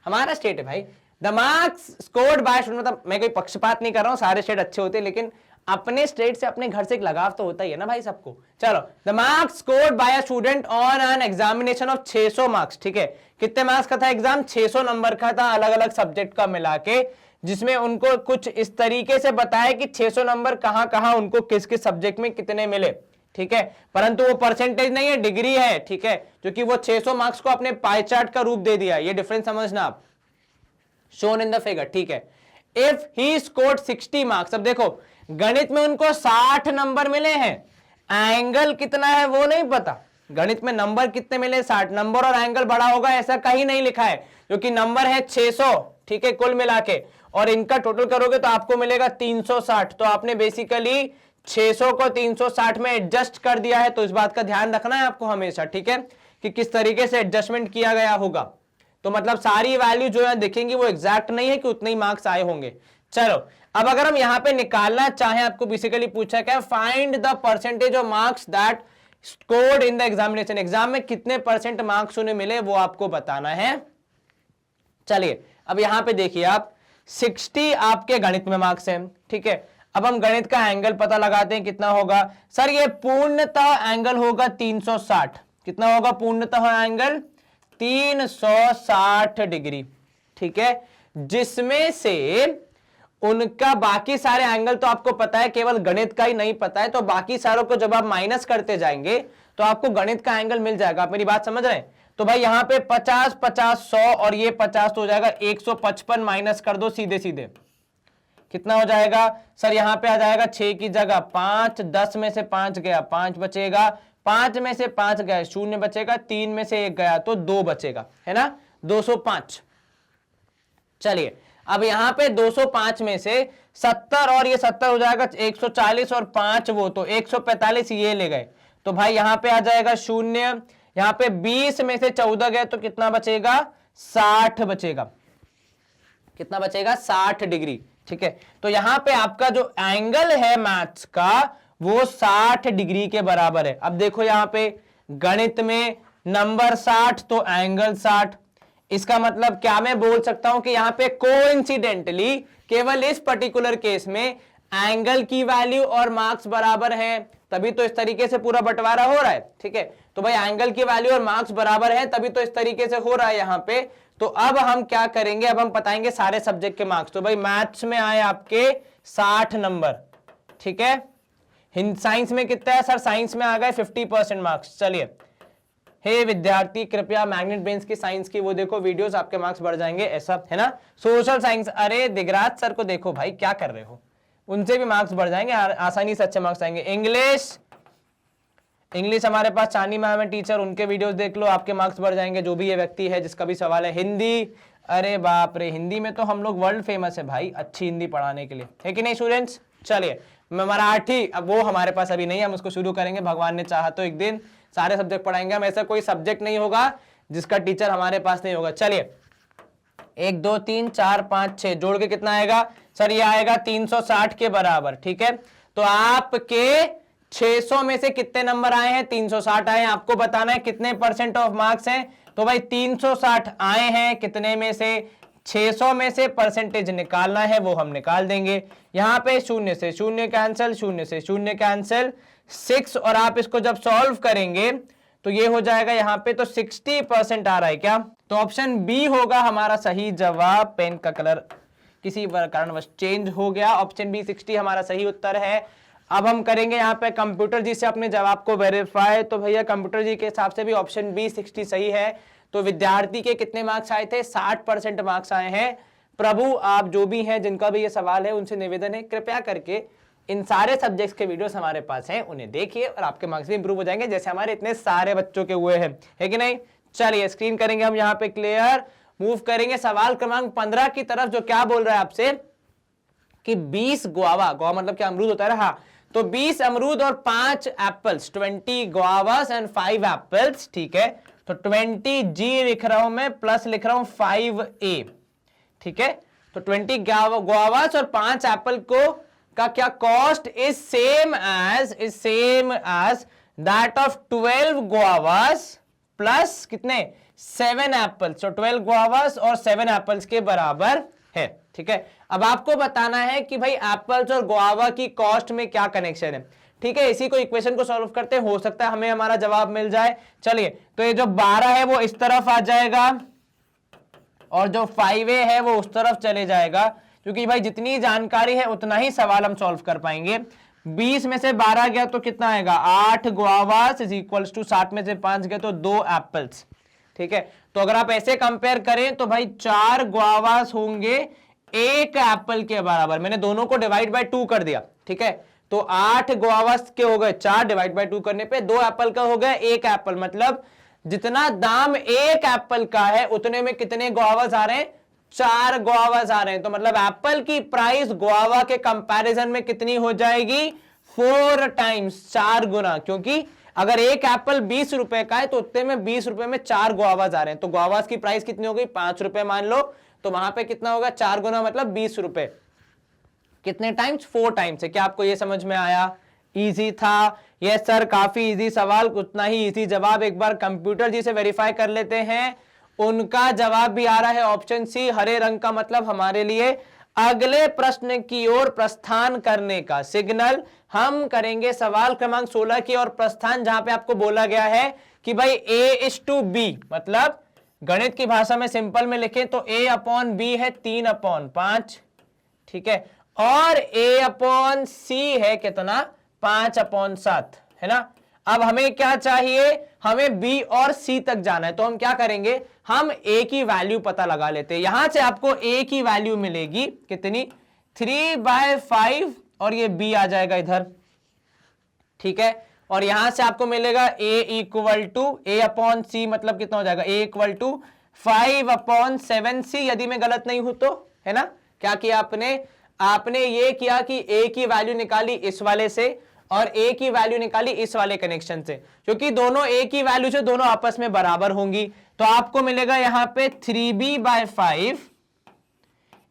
Speaker 1: हमारा स्टेट है भाई। The marks scored by student, मतलब मैं कोई पक्षपात नहीं कर रहा हूं, सारे स्टेट अच्छे होते हैं, लेकिन अपने स्टेट से अपने घर से एक लगाव तो होता ही है ना भाई सबको। चलो, the marks scored by a student on an examination of 600 marks. ठीक है, कितने मार्क्स का था एग्जाम? 600 नंबर का था, अलग अलग सब्जेक्ट का मिला के, जिसमें उनको कुछ इस तरीके से बताया कि 600 नंबर कहां कहां उनको किस किस सब्जेक्ट में कितने मिले। ठीक है, परंतु वो परसेंटेज नहीं है, डिग्री है, ठीक है, क्योंकि वो 600 मार्क्स को अपने पाई चार्ट का रूप दे दिया। ये डिफरेंस समझना आप, शोन इन द फिगर, ठीक है। इफ ही स्कोर्ड 60 मार्क्स, अब देखो गणित में उनको 60 नंबर मिले हैं, एंगल कितना है वो नहीं पता। गणित में नंबर कितने मिले, 60। नंबर और एंगल बड़ा होगा ऐसा कहीं नहीं लिखा है, क्योंकि नंबर है 600, ठीक है, कुल मिला के, और इनका टोटल करोगे तो आपको मिलेगा 360। तो आपने बेसिकली 600 को 360 में एडजस्ट कर दिया है। तो इस बात का ध्यान रखना है आपको हमेशा, ठीक है, कि किस तरीके से एडजस्टमेंट किया गया होगा। तो मतलब सारी वैल्यू जो है दिखेंगी वो एग्जैक्ट नहीं है कि उतने ही मार्क्स आए होंगे। चलो अब अगर हम यहां पे निकालना चाहें, आपको बेसिकली पूछा क्या, find the percentage of marks that scored in the examination, exam में कितने परसेंट मार्क्स उन्हें मिले वो आपको बताना है। चलिए अब यहां पे देखिए आप, 60 आपके गणित में मार्क्स हैं, ठीक है। अब हम गणित का एंगल पता लगाते हैं, कितना होगा सर, ये पूर्णतः एंगल होगा 360। कितना होगा पूर्णतः एंगल, 360 डिग्री, ठीक है, जिसमें से उनका बाकी सारे एंगल तो आपको पता है, केवल गणित का ही नहीं पता है। तो बाकी सारों को जब आप माइनस करते जाएंगे तो आपको गणित का एंगल मिल जाएगा। आप मेरी बात समझ रहे हैं? तो भाई यहां पे 50 50 100 और ये 50 तो हो जाएगा 155, माइनस कर दो सीधे सीधे, कितना हो जाएगा सर, यहां पे आ जाएगा 6 की जगह 5, 10 में से 5 गया 5 बचेगा, 5 में से 5 गया 0 बचेगा, 3 में से 1 गया तो 2 बचेगा, है ना, 205। चलिए अब यहां पे 205 में से 70 और ये 70 हो जाएगा 140 और 5 वो तो 145 ये ले गए। तो भाई यहां पे आ जाएगा 0, यहां पे 20 में से 14 गए तो कितना बचेगा, 60 बचेगा। कितना बचेगा, 60 डिग्री, ठीक है। तो यहां पे आपका जो एंगल है मैथ्स का वो 60 डिग्री के बराबर है। अब देखो यहां पे गणित में नंबर 60 तो एंगल 60, इसका मतलब क्या मैं बोल सकता हूं कि यहां पे कोइंसिडेंटली केवल इस पर्टिकुलर केस में एंगल की वैल्यू और मार्क्स बराबर हैं, तभी तो इस तरीके से पूरा बंटवारा हो रहा है, ठीक है। तो भाई एंगल की वैल्यू और मार्क्स बराबर है तभी तो इस तरीके से हो रहा है यहां पे। तो अब हम क्या करेंगे, अब हम बताएंगे सारे सब्जेक्ट के मार्क्स। तो भाई मैथ्स में आए आपके 60 नंबर, ठीक है। साइंस में कितना है सर, साइंस में आ गए 50% मार्क्स। चलिए हे विद्यार्थी कृपया मैग्नेट बेंस की साइंस की वो देखो वीडियोस, आपके मार्क्स बढ़ जाएंगे, ऐसा है ना। सोशल साइंस, अरे दिगराज सर को देखो भाई क्या कर रहे हो, उनसे भी मार्क्स बढ़ जाएंगे, आसानी से अच्छे मार्क्स आएंगे। इंग्लिश हमारे पास चांदी मैम है टीचर, उनके वीडियोस देख लो, आपके मार्क्स बढ़ जाएंगे, जो भी ये व्यक्ति है जिसका भी सवाल है। हिंदी, अरे बाप रे, हिंदी में तो हम लोग वर्ल्ड फेमस है भाई, अच्छी हिंदी पढ़ाने के लिए, है कि नहीं स्टूडेंट्स। चलिए मराठी, अब वो हमारे पास अभी नहीं है, हम उसको शुरू करेंगे, भगवान ने चाहा तो एक दिन सारे सब्जेक्ट पढ़ाएंगे हम, ऐसा कोई सब्जेक्ट नहीं होगा जिसका टीचर हमारे पास नहीं होगा। चलिए 1 2 3 4 5 6 जोड़ के कितना आएगा सर, ये आएगा 360 के बराबर, ठीक है। तो आपके 600 में से कितने नंबर आए हैं, 360 आए हैं, आपको बताना है कितने परसेंट ऑफ मार्क्स हैं। तो भाई 360 आए हैं, कितने में से, 600 में से परसेंटेज निकालना है, वो हम निकाल देंगे। यहां पे 0 से 0 कैंसिल, 0 से 0 कैंसिल, 6, और आप इसको जब सॉल्व करेंगे तो ये हो जाएगा यहां पे तो 60% आ रहा है क्या, तो ऑप्शन बी होगा हमारा सही जवाब। पेन का कलर किसी कारणवश चेंज हो गया, ऑप्शन बी 60 हमारा सही उत्तर है। अब हम करेंगे यहाँ पे कंप्यूटर जी से अपने जवाब को वेरीफाई। तो भैया कंप्यूटर जी के हिसाब से भी ऑप्शन बी 60 सही है। तो विद्यार्थी के कितने मार्क्स आए थे, 60% मार्क्स आए हैं। प्रभु आप जो भी हैं जिनका भी ये सवाल है उनसे निवेदन है कृपया करके इन सारे सब्जेक्ट्स के वीडियोस हमारे पास हैं, उन्हें देखिए और आपके मार्क्स भी इंप्रूव हो जाएंगे जैसे हमारे इतने सारे बच्चों के हुए हैं, है कि नहीं। चलिए स्क्रीन करेंगे हम यहाँ पे क्लियर, मूव करेंगे सवाल क्रमांक 15 की तरफ, जो क्या बोल रहा है आपसे कि 20 गुआवा, गुआवा मतलब क्या, अमरूद होता है ना, हाँ। तो 20 अमरूद और 5 एप्पल्स, 20 गुआवास एंड 5 एप्पल्स, ठीक है। तो 20 जी लिख रहा हूं मैं, प्लस लिख रहा हूं 5a, ठीक है। तो 20 गुआवास और 5 एप्पल को का क्या cost is same as that of 12 guavas plus कितने 7 एप्पल्स। तो 12 गुआवास और 7 एप्पल्स के बराबर है, ठीक है। अब आपको बताना है कि भाई एप्पल्स और गुआवा की कॉस्ट में क्या कनेक्शन है, ठीक है। इसी को इक्वेशन को सॉल्व करते हैं, हो सकता है हमें हमारा जवाब मिल जाए। चलिए तो ये जो 12 है वो इस तरफ आ जाएगा और जो 5a है वो उस तरफ चले जाएगा, क्योंकि भाई जितनी जानकारी है उतना ही सवाल हम सॉल्व कर पाएंगे। 20 में से 12 गया तो कितना आएगा 8 गुआवास इज इक्वल्स टू 60 में से 5 गया तो 2 एप्पल्स। ठीक है, तो अगर आप ऐसे कंपेयर करें तो भाई 4 गुआवास होंगे 1 एप्पल के बराबर। मैंने दोनों को डिवाइड बाय 2 कर दिया। ठीक है, तो 8 गुआवास के हो गए 4, डिवाइड बाय 2 करने पे 2 एप्पल का हो गया 1 एप्पल। मतलब जितना दाम 1 एप्पल का है उतने में कितने गुआवास आ रहे हैं 4 गुआवास आ रहे हैं। तो मतलब एप्पल की प्राइस गुआवा के कंपैरिजन में कितनी हो जाएगी 4 टाइम्स, 4 गुना। क्योंकि अगर 1 एप्पल 20 रुपए का है तो उतने में 20 रुपए में 4 गुआवास आ रहे हैं। तो गुआवास की प्राइस कितनी हो गई 5 रुपए मान लो, तो वहां पे कितना होगा 4 गुना मतलब 20 रुपए। कितने टाइम्स 4 टाइम्स है। क्या आपको यह समझ में आया? इजी था? यस सर, काफी इजी सवाल, उतना ही इजी जवाब। एक बार कंप्यूटर जी से वेरीफाई कर लेते हैं। उनका जवाब भी आ रहा है ऑप्शन सी, हरे रंग का, मतलब हमारे लिए अगले प्रश्न की ओर प्रस्थान करने का सिग्नल। हम करेंगे सवाल क्रमांक 16 की ओर प्रस्थान, जहां पे आपको बोला गया है कि भाई A:B, मतलब गणित की भाषा में सिंपल में लिखें तो A/B है 3/5। ठीक है, और A/C है कितना 5/7, है ना। अब हमें क्या चाहिए, हमें B और C तक जाना है। तो हम क्या करेंगे, हम A की वैल्यू पता लगा लेते हैं। यहां से आपको A की वैल्यू मिलेगी कितनी 3/5 और ये B आ जाएगा इधर। ठीक है, और यहां से आपको मिलेगा A/C, मतलब कितना हो जाएगा A=5/7C, यदि मैं गलत नहीं हूं तो, है ना। क्या किया आपने ये किया कि A की वैल्यू निकाली इस वाले से और A की वैल्यू निकाली इस वाले कनेक्शन से, क्योंकि दोनों A की वैल्यू से दोनों आपस में बराबर होंगी। तो आपको मिलेगा यहां पे 3B/5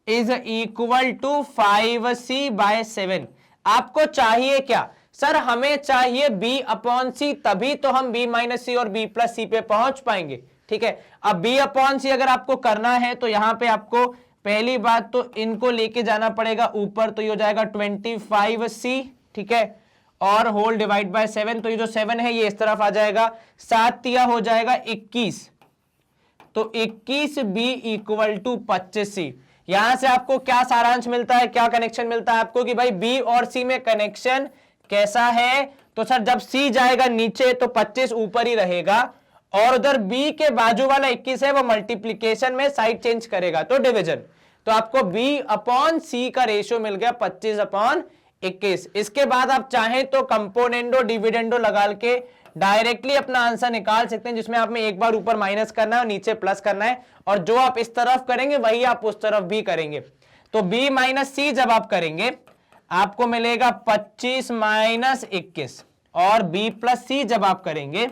Speaker 1: is equal to 5C/7। आपको चाहिए क्या सर, हमें चाहिए B/C, तभी तो हम B-C और B+C पे पहुंच पाएंगे। ठीक है, अब B/C अगर आपको करना है तो यहां पे आपको पहली बात तो इनको लेके जाना पड़ेगा ऊपर, तो ये हो जाएगा 25C। ठीक है, और होल डिवाइड बाय 7, तो ये जो 7 है ये इस तरफ आ जाएगा, 7 तिया हो जाएगा 21, तो 21B = 25C। यहां से आपको क्या सारांश मिलता है, क्या कनेक्शन मिलता है आपको कि भाई B और C में कनेक्शन कैसा है। तो सर जब C जाएगा नीचे तो 25 ऊपर ही रहेगा, और उधर B के बाजू वाला 21 है वो मल्टीप्लीकेशन में साइड चेंज करेगा तो डिवीजन। तो आपको B/C का रेशियो मिल गया 25/21। इसके बाद आप चाहें तो कंपोनेंडो डिविडेंडो लगा के डायरेक्टली अपना आंसर निकाल सकते हैं, जिसमें आप में एक बार ऊपर माइनस करना है और नीचे प्लस करना है, और जो आप इस तरफ करेंगे वही आप उस तरफ भी करेंगे। तो B-C जब आप करेंगे आपको मिलेगा 25-21, और B+C जब आप करेंगे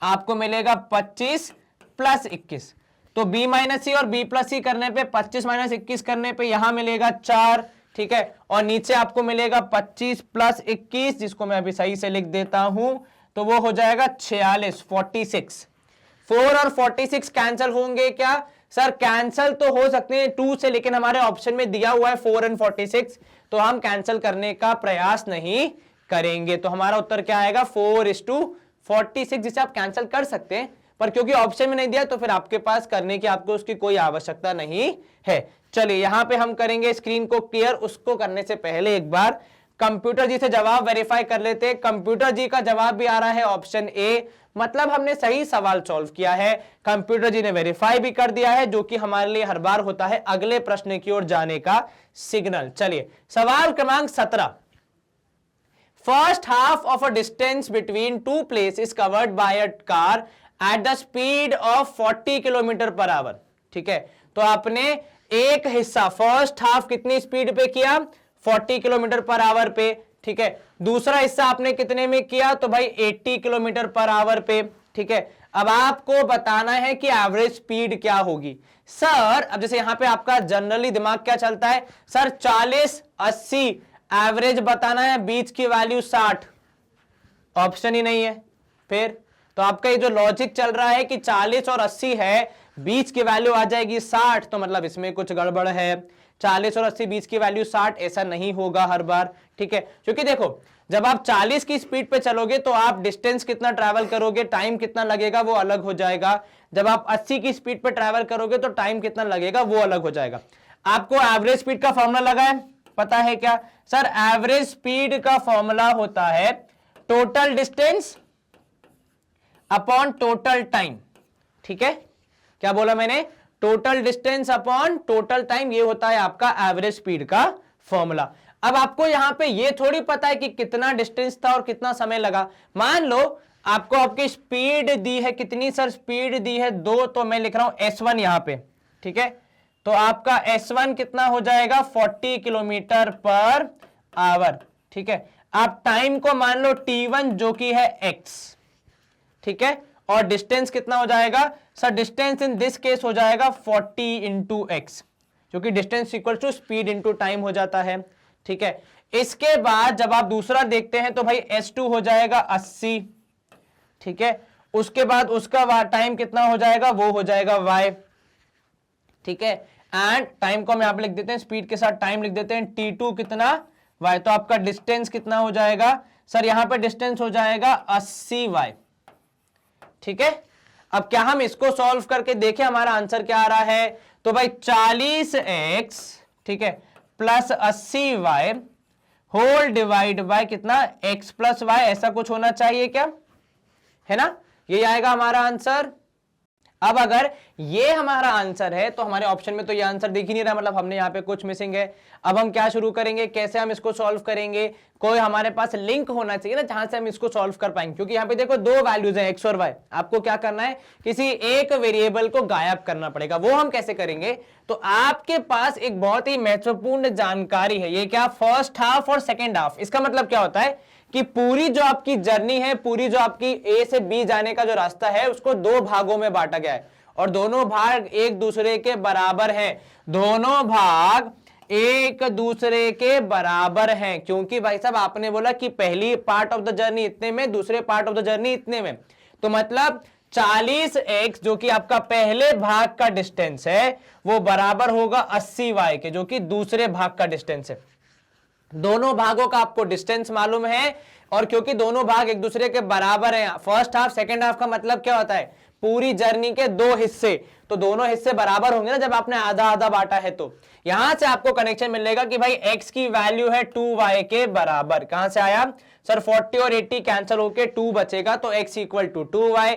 Speaker 1: आपको मिलेगा 25+21। तो B-C और B+C करने पे 25-21 करने पे यहां मिलेगा 4। ठीक है, और नीचे आपको मिलेगा 25+21, जिसको मैं अभी सही से लिख देता हूं, तो वो हो जाएगा 46, 46। 4 और 46 कैंसिल होंगे क्या सर? कैंसिल तो हो सकते हैं 2 से, लेकिन हमारे ऑप्शन में दिया हुआ है 4 और 46, तो हम कैंसिल करने का प्रयास नहीं करेंगे। तो हमारा उत्तर क्या आएगा 4:46, जिसे आप कैंसिल कर सकते हैं, पर क्योंकि ऑप्शन में नहीं दिया तो फिर आपके पास करने की आपको उसकी कोई आवश्यकता नहीं है। चलिए यहां पे हम करेंगे स्क्रीन को क्लियर। उसको करने से पहले एक बार कंप्यूटर जी से जवाब वेरीफाई कर लेते हैं। कंप्यूटर जी का जवाब भी आ रहा है ऑप्शन ए, मतलब हमने सही सवाल सॉल्व किया है। कंप्यूटर जी ने वेरीफाई भी कर दिया है, जो कि हमारे लिए हर बार होता है अगले प्रश्न की ओर जाने का सिग्नल। चलिए सवाल क्रमांक 17। First half of a distance between two place is covered by a car at the speed of 40 km/h। ठीक है, तो आपने एक हिस्सा फर्स्ट हाफ कितनी स्पीड पे किया 40 km/h पे। ठीक है, दूसरा हिस्सा आपने कितने में किया तो भाई 80 km/h पे। ठीक है, अब आपको बताना है कि एवरेज स्पीड क्या होगी। सर अब जैसे यहां पे आपका जनरली दिमाग क्या चलता है, सर 40 80 एवरेज बताना है, बीच की वैल्यू 60, ऑप्शन ही नहीं है। फिर तो आपका ये जो लॉजिक चल रहा है कि 40 और 80 है, बीच की वैल्यू आ जाएगी 60, तो मतलब इसमें कुछ गड़बड़ है। 40 और 80 बीच की वैल्यू 60, ऐसा नहीं होगा हर बार। ठीक है, क्योंकि देखो जब आप 40 की स्पीड पे चलोगे तो आप डिस्टेंस कितना ट्रैवल करोगे, टाइम कितना लगेगा वो अलग हो जाएगा। जब आप 80 की स्पीड पे ट्रैवल करोगे तो टाइम कितना लगेगा वो अलग हो जाएगा। आपको एवरेज स्पीड का फॉर्मूला लगा है पता है क्या सर? एवरेज स्पीड का फॉर्मूला होता है total distance upon total time. ठीक है, क्या बोला मैंने? Total distance upon total time, ये होता है आपका एवरेज स्पीड का फॉर्मूला। अब आपको यहां पे ये थोड़ी पता है कि कितना डिस्टेंस था और कितना समय लगा। मान लो आपको आपकी स्पीड दी है, कितनी सर स्पीड दी है? 2, तो मैं लिख रहा हूं S1 यहां पे। ठीक है, तो आपका S1 कितना हो जाएगा? 40 किलोमीटर पर आवर। ठीक है, आप टाइम को मान लो T1 जो कि है x। ठीक है, और डिस्टेंस कितना हो जाएगा sir? Distance in this case हो जाएगा 40 इंटू एक्स, जो कि distance equal to speed into time हो जाता है। ठीक है, इसके बाद जब आप दूसरा देखते हैं तो भाई S2 हो जाएगा 80। ठीक है, उसके बाद उसका टाइम कितना हो जाएगा? वो हो जाएगा y। ठीक है, एंड टाइम को हम यहां पे लिख देते हैं, स्पीड के साथ टाइम लिख देते हैं, T2 कितना? y। तो आपका डिस्टेंस कितना हो जाएगा सर? यहां पे डिस्टेंस हो जाएगा 80y। ठीक है, अब क्या हम इसको सॉल्व करके देखें हमारा आंसर क्या आ रहा है? तो भाई 40x, ठीक है, plus 80y whole divide by कितना? x प्लस y, ऐसा कुछ होना चाहिए क्या? है ना, ये आएगा हमारा आंसर। अब अगर ये हमारा आंसर है तो हमारे ऑप्शन में तो ये आंसर दिख ही नहीं रहा, मतलब हमने यहां पे कुछ मिसिंग है। अब हम क्या शुरू करेंगे, कैसे हम इसको सॉल्व करेंगे? कोई हमारे पास लिंक होना चाहिए ना जहां से हम इसको सॉल्व कर पाएंगे, क्योंकि यहां पे देखो 2 वैल्यूज हैं x और y। आपको क्या करना है? किसी एक वेरिएबल को गायब करना पड़ेगा। वो हम कैसे करेंगे? तो आपके पास एक बहुत ही महत्वपूर्ण जानकारी है, ये क्या? फर्स्ट हाफ और सेकेंड हाफ। इसका मतलब क्या होता है कि पूरी जो आपकी जर्नी है, पूरी जो आपकी ए से बी जाने का जो रास्ता है, उसको 2 भागों में बांटा गया है और दोनों भाग एक दूसरे के बराबर हैं। दोनों भाग एक दूसरे के बराबर हैं, क्योंकि भाई साहब आपने बोला कि पहली पार्ट ऑफ द जर्नी इतने में, दूसरे पार्ट ऑफ द जर्नी इतने में। तो मतलब 40x जो कि आपका पहले भाग का डिस्टेंस है, वो बराबर होगा 80y के, जो कि दूसरे भाग का डिस्टेंस है। दोनों भागों का आपको डिस्टेंस मालूम है, और क्योंकि दोनों भाग एक दूसरे के बराबर हैं, फर्स्ट हाफ सेकंड हाफ का मतलब क्या होता है? पूरी जर्नी के 2 हिस्से, तो दोनों हिस्से बराबर होंगे ना जब आपने आधा आधा बांटा है। तो यहां से आपको कनेक्शन मिलेगा कि भाई x की वैल्यू है 2y के बराबर। कहां से आया सर? 40 और 80 कैंसिल होके 2 बचेगा, तो x इक्वल टू 2y।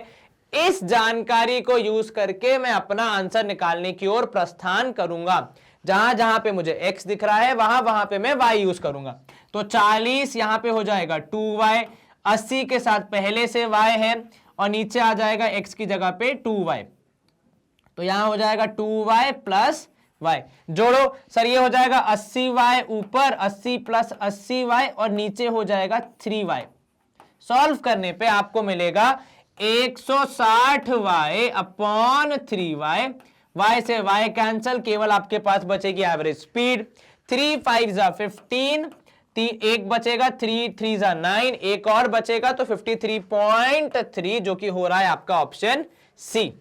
Speaker 1: इस जानकारी को यूज करके मैं अपना आंसर निकालने की ओर प्रस्थान करूंगा। जहां जहां पे मुझे x दिख रहा है वहां वहां पे मैं y यूज करूंगा। तो 40 यहां पे हो जाएगा 2y, 80 के साथ पहले से y है और नीचे आ जाएगा x की जगह पे 2y। तो यहां हो जाएगा 2y प्लस y। जोड़ो सर, ये हो जाएगा 80y ऊपर, 80 प्लस 80y और नीचे हो जाएगा 3y। सॉल्व करने पे आपको मिलेगा 160y अपॉन 3y। y से y कैंसल, केवल आपके पास बचेगी एवरेज स्पीड। 3 5 जा 15, एक बचेगा, 3 3 जा 9, एक और बचेगा, तो 53.3 जो कि हो रहा है आपका ऑप्शन सी।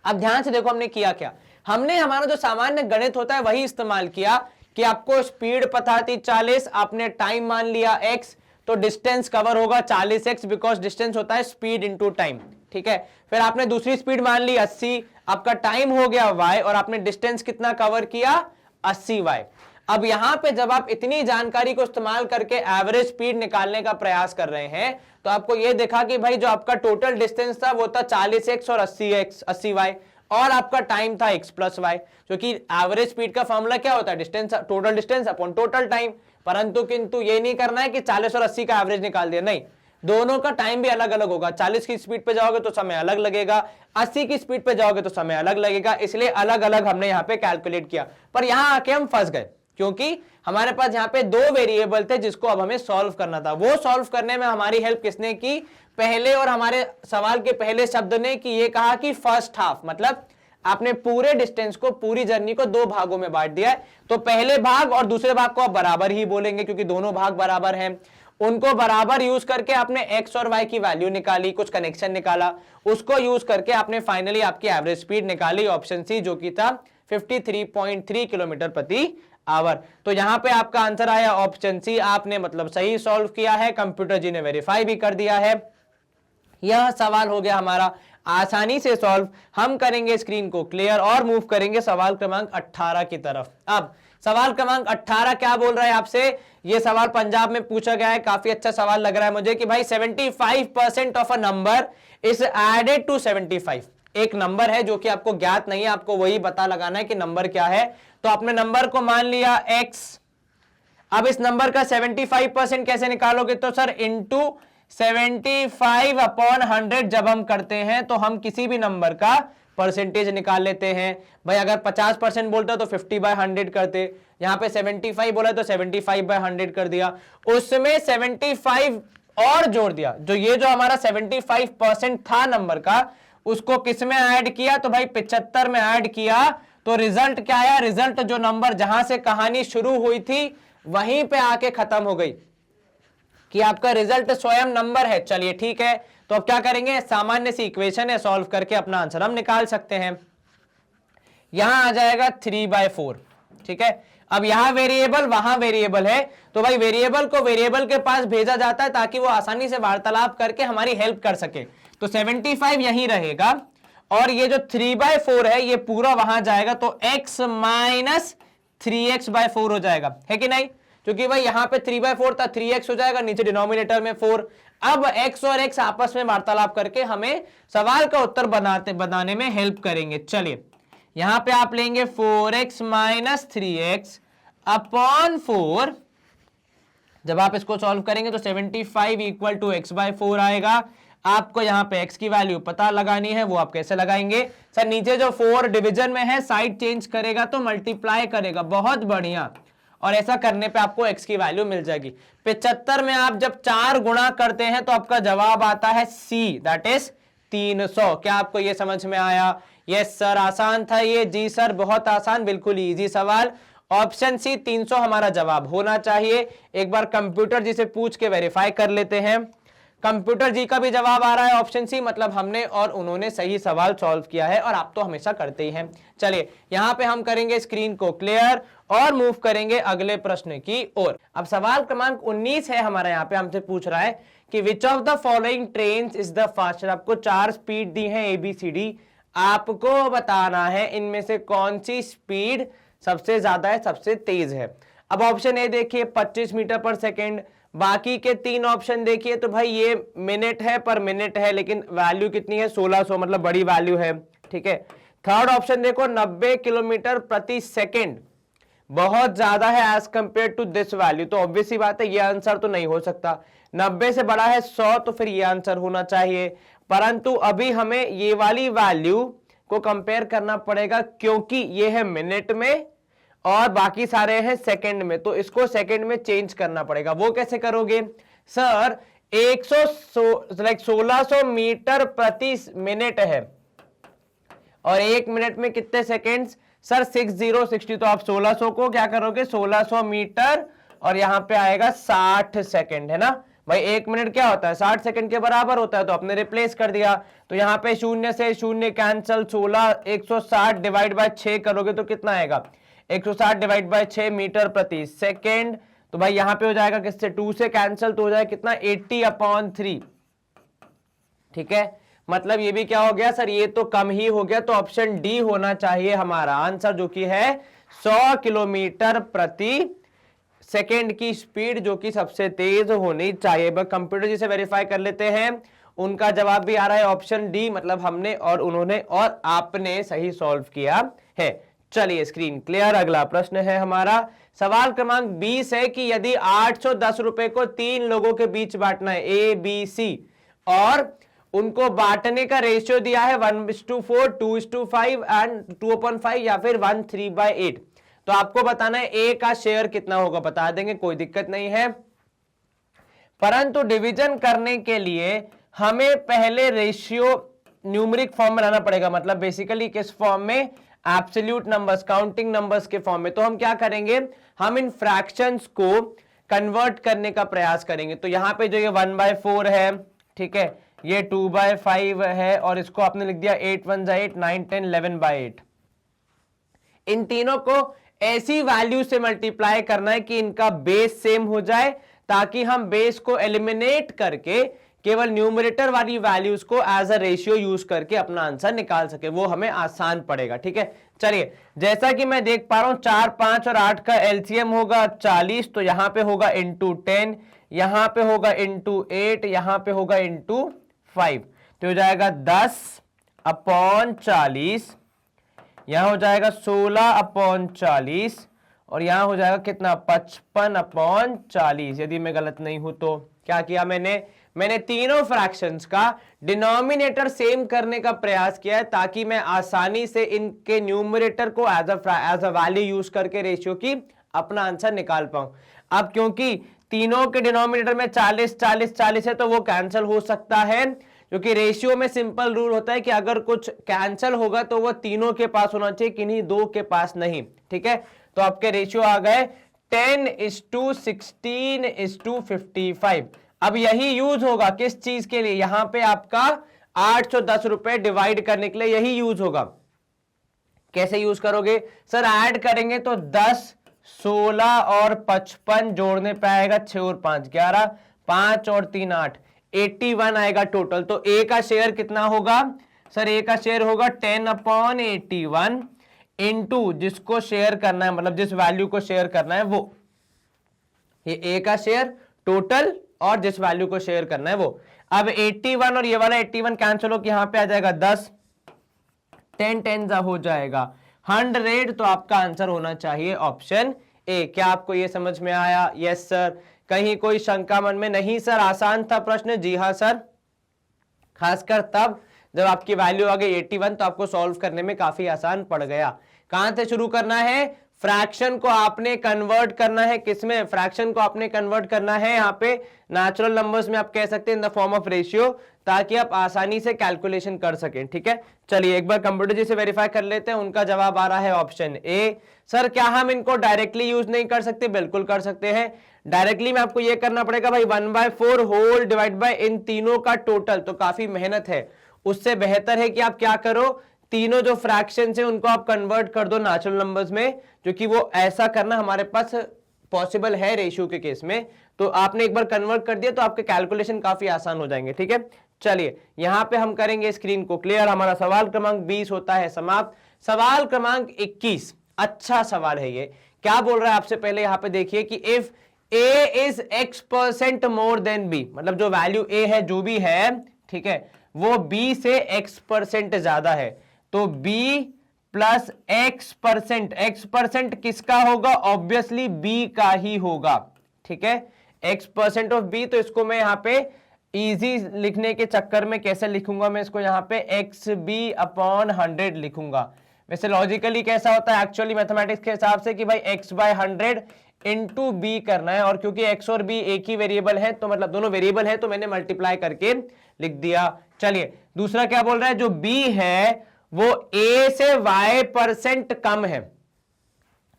Speaker 1: अब ध्यान से देखो हमने किया क्या? हमने हमारा जो सामान्य गणित होता है वही इस्तेमाल किया कि आपको स्पीड पता थी 40, आपने टाइम मान लिया x, तो डिस्टेंस कवर होगा 40x, बिकॉज डिस्टेंस होता है स्पीड इंटू टाइम। ठीक है, फिर आपने दूसरी स्पीड मान ली 80, आपका टाइम हो गया y और आपने डिस्टेंस कितना कवर किया? 80y। अब यहां पे जब आप इतनी जानकारी को इस्तेमाल करके एवरेज स्पीड निकालने का प्रयास कर रहे हैं, तो आपको यह देखा कि भाई जो आपका टोटल डिस्टेंस था वो था 40x और 80y, और आपका टाइम था x प्लस y, जो कि एवरेज स्पीड का फॉर्मूला क्या होता है? Distance, total distance upon total time. परंतु किंतु ये नहीं करना है कि 40 और 80 का एवरेज निकाल दिया, नहीं, दोनों का टाइम भी अलग अलग होगा। 40 की स्पीड पे जाओगे तो समय अलग लगेगा, 80 की स्पीड पे जाओगे तो समय अलग लगेगा, इसलिए अलग अलग हमने यहां पे कैलकुलेट किया। पर यहां आके हम फंस गए, क्योंकि हमारे पास यहां पे 2 वेरिएबल थे जिसको अब हमें सॉल्व करना था। वो सॉल्व करने में हमारी हेल्प किसने की? पहले और हमारे सवाल के पहले शब्द ने, कि ये कहा कि फर्स्ट हाफ, मतलब आपने पूरे डिस्टेंस को, पूरी जर्नी को 2 भागों में बांट दिया है। तो पहले भाग और दूसरे भाग को आप बराबर ही बोलेंगे, क्योंकि दोनों भाग बराबर हैं। उनको बराबर यूज करके आपने x और y की वैल्यू निकाली, कुछ कनेक्शन निकाला, उसको यूज करके आपने फाइनली आपकी एवरेज स्पीड निकाली, ऑप्शन सी, जो कि था 53.3 किलोमीटर प्रति आवर। तो यहां पे आपका आंसर आया ऑप्शन सी। आपने मतलब सही सॉल्व किया है, कंप्यूटर जी ने वेरीफाई भी कर दिया है। यह सवाल हो गया हमारा आसानी से सॉल्व। हम करेंगे स्क्रीन को क्लियर और मूव करेंगे सवाल क्रमांक 18 की तरफ। अब सवाल क्रमांक 18 क्या बोल रहा है आपसे, ये सवाल पंजाब में पूछा गया है, काफी अच्छा सवाल लग रहा है मुझे कि भाई 75% of a number is added to 75। एक नंबर है जो कि आपको ज्ञात नहीं है, आपको वही पता लगाना है कि नंबर क्या है। तो आपने नंबर को मान लिया x, अब इस नंबर का 75% कैसे निकालोगे, तो सर इंटू 75 अपॉन 100 जब हम करते हैं तो हम किसी भी नंबर का परसेंटेज निकाल लेते हैं। भाई अगर 50% बोलता तो 50/100 करते, यहां पे 75 बोला तो 75/100 कर दिया, उसमें 75 और जोड़ दिया, जो ये जो हमारा 75% था नंबर का, उसको किस में ऐड किया, तो भाई 75 में ऐड किया। तो रिजल्ट क्या आया, रिजल्ट जो नंबर जहां से कहानी शुरू हुई थी वहीं पे आके खत्म हो गई, कि आपका रिजल्ट स्वयं नंबर है। चलिए ठीक है, तो अब क्या करेंगे, सामान्य सी इक्वेशन है, सॉल्व करके अपना आंसर हम निकाल सकते हैं। यहां आ जाएगा 3/4, ठीक है। अब यहां वेरिएबल वहां वेरिएबल है, तो भाई वेरिएबल को वेरिएबल के पास भेजा जाता है ताकि वो आसानी से वार्तालाप करके हमारी हेल्प कर सके। तो 75 यहीं रहेगा और ये जो 3/4 है ये पूरा वहां जाएगा, तो x माइनस 3x/4 हो जाएगा, है कि नहीं, क्योंकि भाई यहां पे 3/4 था, 3x हो जाएगा, नीचे डिनोमिनेटर में 4। अब x और x आपस में वार्तालाप करके हमें सवाल का उत्तर बनाने में हेल्प करेंगे। चलिए यहां पे आप लेंगे 4x माइनस 3x अपॉन 4। जब आप इसको सॉल्व करेंगे तो 75 इक्वल टू x/4 आएगा। आपको यहां पे x की वैल्यू पता लगानी है, वो आप कैसे लगाएंगे, सर नीचे जो 4 डिवीजन में है साइड चेंज करेगा तो मल्टीप्लाई करेगा, बहुत बढ़िया, और ऐसा करने पे आपको x की वैल्यू मिल जाएगी। 75 में आप जब 4 गुणा करते हैं तो आपका जवाब आता है c, दैट इज 300। क्या आपको ये समझ में आया? यस सर, आसान था ये। जी सर, बहुत आसान, बिल्कुल इजी सवाल। ऑप्शन सी 300 हमारा जवाब होना चाहिए। एक बार कंप्यूटर जी से पूछ के वेरीफाई कर लेते हैं। कंप्यूटर जी का भी जवाब आ रहा है ऑप्शन सी, मतलब हमने और उन्होंने सही सवाल सॉल्व किया है, और आप तो हमेशा करते ही हैं। चलिए यहां पे हम करेंगे स्क्रीन को क्लियर और मूव करेंगे अगले प्रश्न की ओर। अब सवाल क्रमांक 19 है हमारा, यहाँ पे हमसे पूछ रहा है कि which of the following train is the faster. आपको 4 स्पीड दी है ABCD, आपको बताना है इनमें से कौन सी स्पीड सबसे ज्यादा है, सबसे तेज है। अब ऑप्शन ए देखिए 25 मीटर पर सेकेंड, बाकी के 3 ऑप्शन देखिए तो भाई ये मिनट है पर मिनट है, लेकिन वैल्यू कितनी है 1600, मतलब बड़ी वैल्यू है, ठीक है। थर्ड ऑप्शन देखो 90 किलोमीटर प्रति सेकेंड, बहुत ज्यादा है as compare to this value, तो ऑब्वियस सी बात है ये आंसर तो नहीं हो सकता। 90 से बड़ा है 100, तो फिर ये आंसर होना चाहिए। परंतु अभी हमें ये वाली वैल्यू को कंपेयर करना पड़ेगा, क्योंकि ये है मिनट में और बाकी सारे हैं सेकंड में, तो इसको सेकंड में चेंज करना पड़ेगा। वो कैसे करोगे सर? 1600 मीटर प्रति मिनट है और 1 मिनट में कितने सेकेंड्स सर? 6060। तो आप 1600 को क्या करोगे, 1600 मीटर और यहां पे आएगा 60 सेकेंड, है ना भाई। 1 मिनट क्या होता है, 60 सेकंड के बराबर होता है, तो आपने रिप्लेस कर दिया। तो यहाँ पे 0 से 0 कैंसल, 160 डिवाइड बाय 6 करोगे तो कितना आएगा, 160 डिवाइड बाय 6 मीटर प्रति सेकेंड। तो भाई यहां पे हो जाएगा किससे, 2 से कैंसल, तो हो जाएगा कितना, 80/3, ठीक है। मतलब ये भी क्या हो गया सर, ये तो कम ही हो गया, तो ऑप्शन डी होना चाहिए हमारा आंसर, जो कि है 100 किलोमीटर प्रति सेकेंड की स्पीड, जो कि सबसे तेज होनी चाहिए। बस कंप्यूटर जी से वेरीफाई कर लेते हैं, उनका जवाब भी आ रहा है ऑप्शन डी, मतलब हमने और उन्होंने और आपने सही सॉल्व किया है। चलिए स्क्रीन क्लियर। अगला प्रश्न है हमारा, सवाल क्रमांक 20 है कि यदि 810 रुपए को 3 लोगों के बीच बांटना है, ABC, और उनको बांटने का रेशियो दिया है 1:4, 2:5 एंड 2/5 या फिर 1/3/8, तो आपको बताना है ए का शेयर कितना होगा। बता देंगे, कोई दिक्कत नहीं है, परंतु डिवीजन करने के लिए हमें पहले रेशियो न्यूमेरिक फॉर्म में लाना पड़ेगा, मतलब बेसिकली किस फॉर्म में, एब्सोल्यूट नंबर्स, काउंटिंग नंबर्स के फॉर्म में। तो हम क्या करेंगे, हम इन फ्रैक्शंस को कन्वर्ट करने का प्रयास करेंगे। तो यहां पे जो ये 1/4 है, ठीक है, ये 2/5 है, और इसको आपने लिख दिया 8 1 8, 9 10 11/8। इन तीनों को ऐसी वैल्यू से मल्टीप्लाई करना है कि इनका बेस सेम हो जाए, ताकि हम बेस को एलिमिनेट करके केवल न्यूमरेटर वाली वैल्यूज को एज अ रेशियो यूज करके अपना आंसर निकाल सके, वो हमें आसान पड़ेगा। ठीक है, चलिए जैसा कि मैं देख पा रहा हूं 4, 5 और 8 का एलसीएम होगा 40, तो यहां पे होगा इंटू 10, यहां पे होगा इंटू 8, यहां पे होगा इंटू 5, तो हो जाएगा 10/40, यहां हो जाएगा 16/40 और यहां हो जाएगा कितना 55/40। यदि मैं गलत नहीं हूं तो क्या किया मैंने तीनों फ्रैक्शंस का डिनोमिनेटर सेम करने का प्रयास किया है ताकि मैं आसानी से इनके न्यूमरेटर को एज अ वैल्यू यूज करके रेशियो की अपना आंसर निकाल पाऊं। अब क्योंकि तीनों के डिनोमिनेटर में 40 40 40 है तो वो कैंसिल हो सकता है, क्योंकि रेशियो में सिंपल रूल होता है कि अगर कुछ कैंसिल होगा तो वो तीनों के पास होना चाहिए, किन्हीं दो के पास नहीं। ठीक है, तो आपके रेशियो आ गए 10:16:55। अब यही यूज होगा किस चीज के लिए, यहां पे आपका 810 रुपए डिवाइड करने के लिए यही यूज होगा। कैसे यूज करोगे सर, ऐड करेंगे तो 10, 16 और 55 जोड़ने पे आएगा 6 और 5 11, 5 और 3 8, 81 आएगा टोटल। तो ए का शेयर कितना होगा सर, ए का शेयर होगा 10/81 इंटू जिसको शेयर करना है, मतलब जिस वैल्यू को शेयर करना है वो, ये ए का शेयर टोटल और जिस वैल्यू को शेयर करना है वो। अब 81 और ये वाला 81 कैंसिल हो, यहां पे आ जाएगा 10, 10 10 हो जाएगा 100, तो आपका आंसर होना चाहिए ऑप्शन ए। क्या आपको ये समझ में आया? Yes sir. कहीं कोई शंका मन में? नहीं सर, आसान था प्रश्न। जी हाँ सर, खासकर तब जब आपकी वैल्यू आ गई 81 तो आपको सॉल्व करने में काफी आसान पड़ गया। कहां से शुरू करना है, फ्रैक्शन को आपने कन्वर्ट करना है, किसमें, फ्रैक्शन को आपने कन्वर्ट करना है यहाँ पे नेचुरल नंबर्स में, आप कह सकते हैं in the form of ratio, ताकि आप आसानी से कैलकुलेशन कर सकें। ठीक है, चलिए एक बार कंप्यूटर जी से वेरीफाई कर लेते हैं। उनका जवाब आ रहा है ऑप्शन ए। सर क्या हम इनको डायरेक्टली यूज नहीं कर सकते? बिल्कुल कर सकते हैं। डायरेक्टली में आपको यह करना पड़ेगा भाई 1/4 होल डिवाइड बाय इन तीनों का टोटल, तो काफी मेहनत है। उससे बेहतर है कि आप क्या करो, तीनों जो फ्रैक्शन है उनको आप कन्वर्ट कर दो नेचुरल नंबर्स में, जो कि वो ऐसा करना हमारे पास पॉसिबल है रेशियो के केस में। तो आपने एक बार कन्वर्ट कर दिया तो आपके कैलकुलेशन काफी आसान हो जाएंगे। ठीक है, चलिए यहां पे हम करेंगे स्क्रीन को क्लियर। हमारा सवाल क्रमांक 20 होता है समाप्त। सवाल क्रमांक 21, अच्छा सवाल है ये। क्या बोल रहा है आपसे, पहले यहां पे देखिए कि if a is x% more than b, मतलब जो वैल्यू a है जो भी है, ठीक है, वो b से x% ज्यादा है, तो b प्लस x%, x% किसका होगा, ऑब्वियसली b का ही होगा। ठीक है, x% ऑफ b, तो इसको मैं यहां पे इजी लिखने के चक्कर में कैसे लिखूंगा, मैं इसको यहां पे xb/100 लिखूंगा। वैसे लॉजिकली कैसा होता है एक्चुअली मैथमेटिक्स के हिसाब से कि भाई x/100 इंटू बी करना है, और क्योंकि x और b एक ही वेरिएबल है, तो मतलब दोनों वेरिएबल है, तो मैंने मल्टीप्लाई करके लिख दिया। चलिए दूसरा क्या बोल रहा है, जो b है वो a से y% कम है,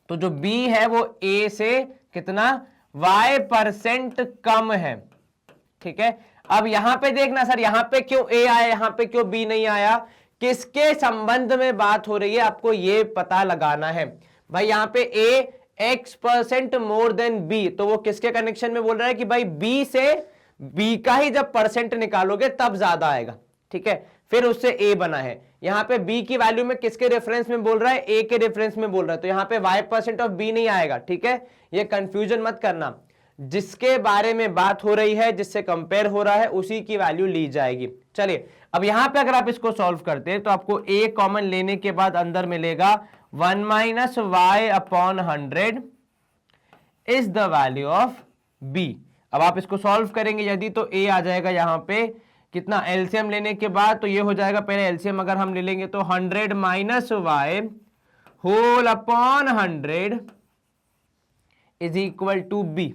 Speaker 1: तो जो b है वो a से कितना y% कम है। ठीक है, अब यहां पे देखना सर, यहां पे क्यों a आया, यहां पे क्यों b नहीं आया, किसके संबंध में बात हो रही है आपको ये पता लगाना है। भाई यहां पे a x% more than b, तो वो किसके कनेक्शन में बोल रहा है कि भाई b से b का ही जब परसेंट निकालोगे तब ज्यादा आएगा। ठीक है, फिर उससे a बना है। यहां पे b की वैल्यू में किसके रेफरेंस में बोल रहा है, a के रेफरेंस में बोल रहा है, तो यहां पे y% ऑफ b नहीं आएगा। ठीक है, ये कंफ्यूजन मत करना, जिसके बारे में बात हो रही है, जिससे कंपेयर हो रहा है, उसी की वैल्यू ली जाएगी। चलिए अब यहां पे अगर आप इसको सॉल्व करते हैं तो आपको a कॉमन लेने के बाद अंदर मिलेगा 1 - y/100 is the value of b। अब आप इसको सॉल्व करेंगे यदि, तो a आ जाएगा यहां पे कितना, एलसीएम लेने के बाद तो ये हो जाएगा, पहले एलसीएम अगर हम ले लेंगे तो 100 - y whole upon 100 is equal to b।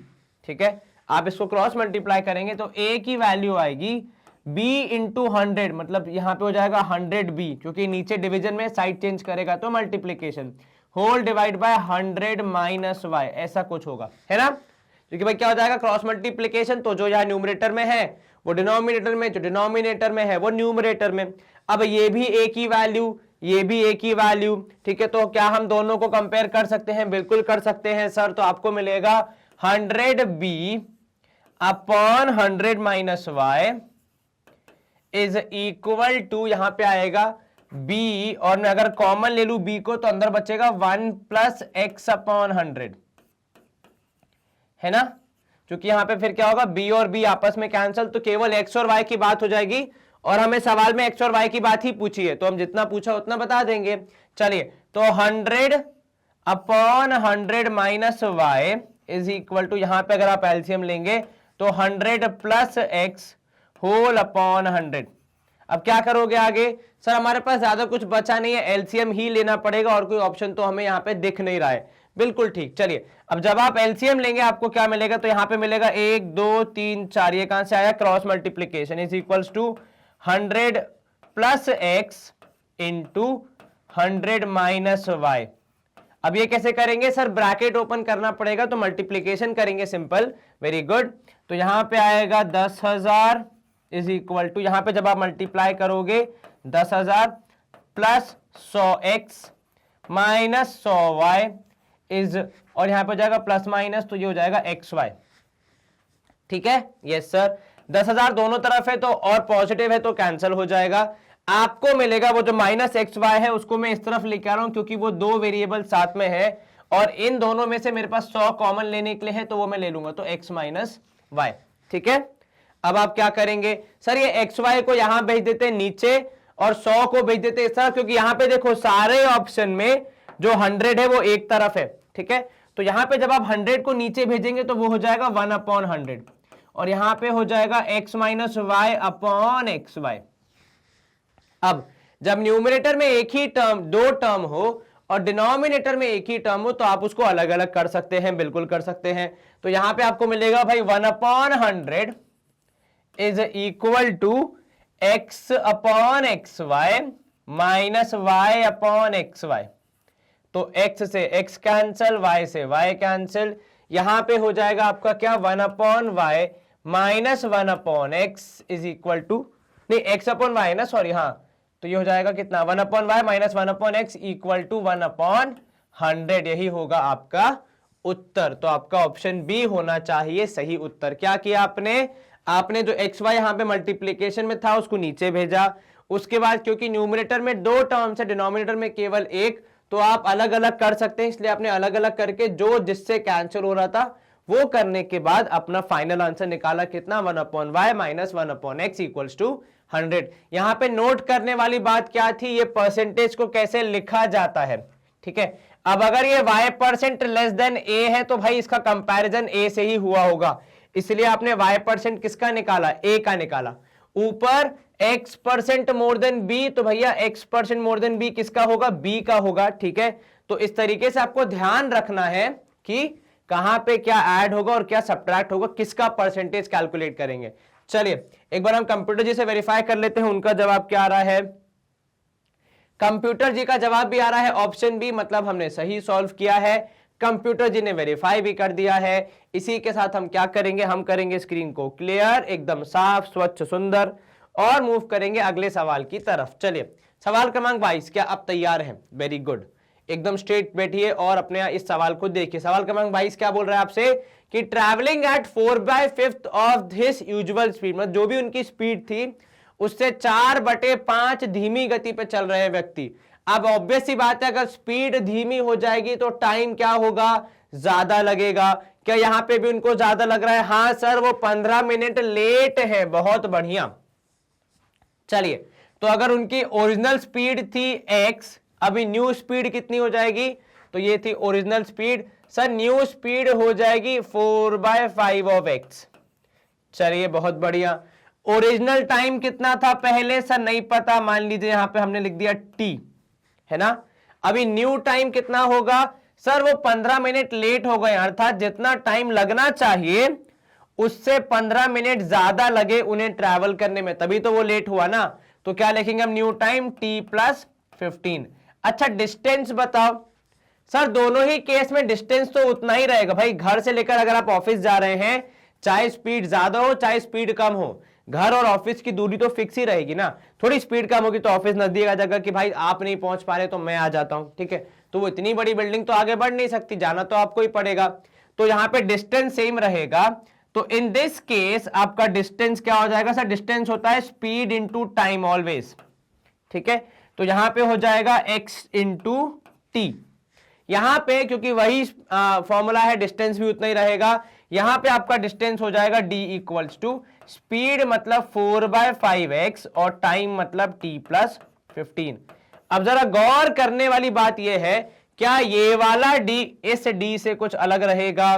Speaker 1: ठीक है, आप इसको क्रॉस मल्टीप्लाई करेंगे तो a की वैल्यू आएगी b इंटू 100, मतलब यहां पे हो जाएगा 100b, क्योंकि नीचे डिवीजन में साइड चेंज करेगा तो multiplication, whole divide by 100 minus y, ऐसा कुछ होगा, है ना। क्योंकि भाई क्या हो जाएगा, क्रॉस मल्टीप्लीकेशन, तो जो यहां न्यूमरेटर में है वो डिनोमिनेटर में, जो डिनोमिनेटर में है वो न्यूमरेटर में। अब ये भी a की वैल्यू, ये भी a की वैल्यू, ठीक है, तो क्या हम दोनों को कंपेयर कर सकते हैं? बिल्कुल कर सकते हैं सर। तो आपको मिलेगा 100b upon 100 minus y is equal to, यहां पे आएगा b, और मैं अगर कॉमन ले लू b को तो अंदर बचेगा 1 प्लस एक्स अपॉन 100, है ना। क्योंकि यहां पे फिर क्या होगा, b और b आपस में कैंसिल, तो केवल x और y की बात हो जाएगी, और हमें सवाल में x और y की बात ही पूछी है, तो हम जितना पूछा उतना बता देंगे। चलिए, तो 100 upon 100 minus y is equal to, यहां पे अगर आप एलसीएम लेंगे तो 100 प्लस एक्स होल अपॉन 100। अब क्या करोगे आगे, सर हमारे पास ज्यादा कुछ बचा नहीं है, एलसीएम ही लेना पड़ेगा, और कोई ऑप्शन तो हमें यहां पे दिख नहीं रहा है। बिल्कुल ठीक। चलिए, अब जब आप एलसीएम लेंगे आपको क्या मिलेगा, तो यहां पे मिलेगा 1 2 3 4, ये कहां से आया, cross multiplication, is equals to 100 plus x into 100 minus y. अब ये कैसे करेंगे सर, ब्रैकेट ओपन करना पड़ेगा, तो मल्टीप्लीकेशन करेंगे, सिंपल, वेरी गुड। तो यहां पे आएगा 10,000 इज इक्वल टू, यहां पे जब आप मल्टीप्लाई करोगे 10,000 plus 100x minus 100y is, और यहां पे जाएगा प्लस माइनस, तो ये हो जाएगा xy। ठीक है, यस सर। 10,000 दोनों तरफ है तो, और पॉजिटिव है तो कैंसिल हो जाएगा। आपको मिलेगा वो जो माइनस xy है, उसको मैं इस तरफ लेके आ रहा हूं क्योंकि वो दो वेरिएबल साथ में है, और इन दोनों में से मेरे पास 100 कॉमन लेने के लिए है, तो वो मैं ले लूंगा, तो x माइनस वाई। ठीक है, अब आप क्या करेंगे सर, ये xy को यहां भेज देते हैं नीचे, और 100 को भेज देते हैं सर, क्योंकि यहां पे देखो सारे ऑप्शन में जो 100 है वो एक तरफ है। ठीक है, तो यहां पे जब आप 100 को नीचे भेजेंगे तो वो हो जाएगा 1 अपॉन 100, और यहां पे हो जाएगा x minus y upon x y. अब जब न्यूमरेटर में एक ही टर्म, दो टर्म हो, और डिनोमिनेटर में एक ही टर्म हो, तो आप उसको अलग अलग कर सकते हैं, बिल्कुल कर सकते हैं। तो यहां पे आपको मिलेगा भाई 1 upon 100 is equal to x upon x y minus y upon x y. तो x से x कैंसिल, y से y कैंसिल, यहां पे हो जाएगा आपका क्या, 1 upon y minus 1 upon x is equal to, नहीं x अपॉन वाई ना, सॉरी, हाँ, तो ये हो जाएगा कितना, 1 upon y minus 1 upon x equal to 1 upon 100। यही होगा आपका उत्तर। तो आपका ऑप्शन बी होना चाहिए सही उत्तर। क्या किया आपने जो एक्स वाई यहां पे मल्टीप्लीकेशन में था उसको नीचे भेजा, उसके बाद क्योंकि न्यूमरेटर में दो टर्म्स है, डिनोमिनेटर में केवल एक, तो आप अलग अलग कर सकते हैं, इसलिए आपने अलग अलग करके जो जिससे कैंसिल हो रहा था वो करने के बाद अपना फाइनल आंसर निकाला, कितना, 1 upon y minus 1 upon x equals to 100। यहां पे नोट करने वाली बात क्या थी, ये परसेंटेज को कैसे लिखा जाता है। ठीक है, अब अगर ये y% लेस देन a है तो भाई इसका कंपैरिजन a से ही हुआ होगा, इसलिए आपने y% किसका निकाला, a का निकाला। ऊपर x% मोर देन b, तो भैया x% मोर देन b किसका होगा, b का होगा। ठीक है, तो इस तरीके से आपको ध्यान रखना है कि कहां पे क्या ऐड होगा और क्या सब्ट्रैक्ट होगा, किसका परसेंटेज कैलकुलेट करेंगे। चलिए एक बार हम कंप्यूटर जी से वेरीफाई कर लेते हैं उनका जवाब क्या आ रहा है। कंप्यूटर जी का जवाब भी आ रहा है ऑप्शन बी, मतलब हमने सही सॉल्व किया है, कंप्यूटर जी ने वेरीफाई भी कर दिया है। इसी के साथ हम क्या करेंगे, हम करेंगे स्क्रीन को क्लियर, एकदम साफ स्वच्छ सुंदर, और मूव करेंगे अगले सवाल की तरफ। चलिए सवाल क्रमांक 22, क्या आप तैयार हैं, वेरी गुड, एकदम स्ट्रेट बैठिए और अपने इस सवाल को देखिए। सवाल क्रमांक 22 क्या बोल रहा है आपसे कि travelling eight 4/5 of this usual speed, मतलब जो भी उनकी स्पीड थी उससे 4/5 धीमी गति पे चल रहे व्यक्ति। अब ऑब्वियस सी बात है, अगर स्पीड धीमी हो जाएगी तो टाइम क्या होगा, ज्यादा लगेगा। क्या यहां पे भी उनको ज्यादा लग रहा है, हाँ सर वो 15 मिनट लेट है, बहुत बढ़िया। चलिए, तो अगर उनकी ओरिजिनल स्पीड थी x, अभी न्यू स्पीड कितनी हो जाएगी, तो ये थी original speed, sir new speed हो जाएगी 4/5 ऑफ x। चलिए बहुत बढ़िया। ओरिजिनल टाइम कितना था पहले, सर नहीं पता, मान लीजिए यहां पे हमने लिख दिया t, है ना। अभी न्यू टाइम कितना होगा, सर वो 15 मिनट लेट हो गए, अर्थात जितना टाइम लगना चाहिए उससे 15 मिनट ज्यादा लगे उन्हें ट्रैवल करने में, तभी तो वो लेट हुआ ना। तो क्या लिखेंगे हम, न्यू टाइम t + 15। अच्छा डिस्टेंस बताओ, सर दोनों ही केस में डिस्टेंस तो उतना ही रहेगा भाई, घर से लेकर अगर आप ऑफिस जा रहे हैं, चाहे स्पीड ज्यादा हो चाहे स्पीड कम हो, घर और ऑफिस की दूरी तो फिक्स ही रहेगी ना। थोड़ी स्पीड कम होगी तो ऑफिस नजदीक आ जाएगा कि भाई आप नहीं पहुंच पा रहे तो मैं आ जाता हूं, ठीक है। तो वो इतनी बड़ी बिल्डिंग तो आगे बढ़ नहीं सकती, जाना तो आपको ही पड़ेगा। तो यहां पे डिस्टेंस सेम रहेगा, तो इन दिस केस आपका डिस्टेंस क्या हो जाएगा सर? डिस्टेंस होता है स्पीड इंटू टाइम ऑलवेज, ठीक है। तो यहां पे हो जाएगा x इंटू टी। यहां पे क्योंकि वही फॉर्मूला है, डिस्टेंस भी उतना ही रहेगा। यहां पे आपका डिस्टेंस हो जाएगा d इक्वल्स टू स्पीड मतलब 4/5x और टाइम मतलब t प्लस 15। अब जरा गौर करने वाली बात यह है, क्या ये वाला d इस d से कुछ अलग रहेगा?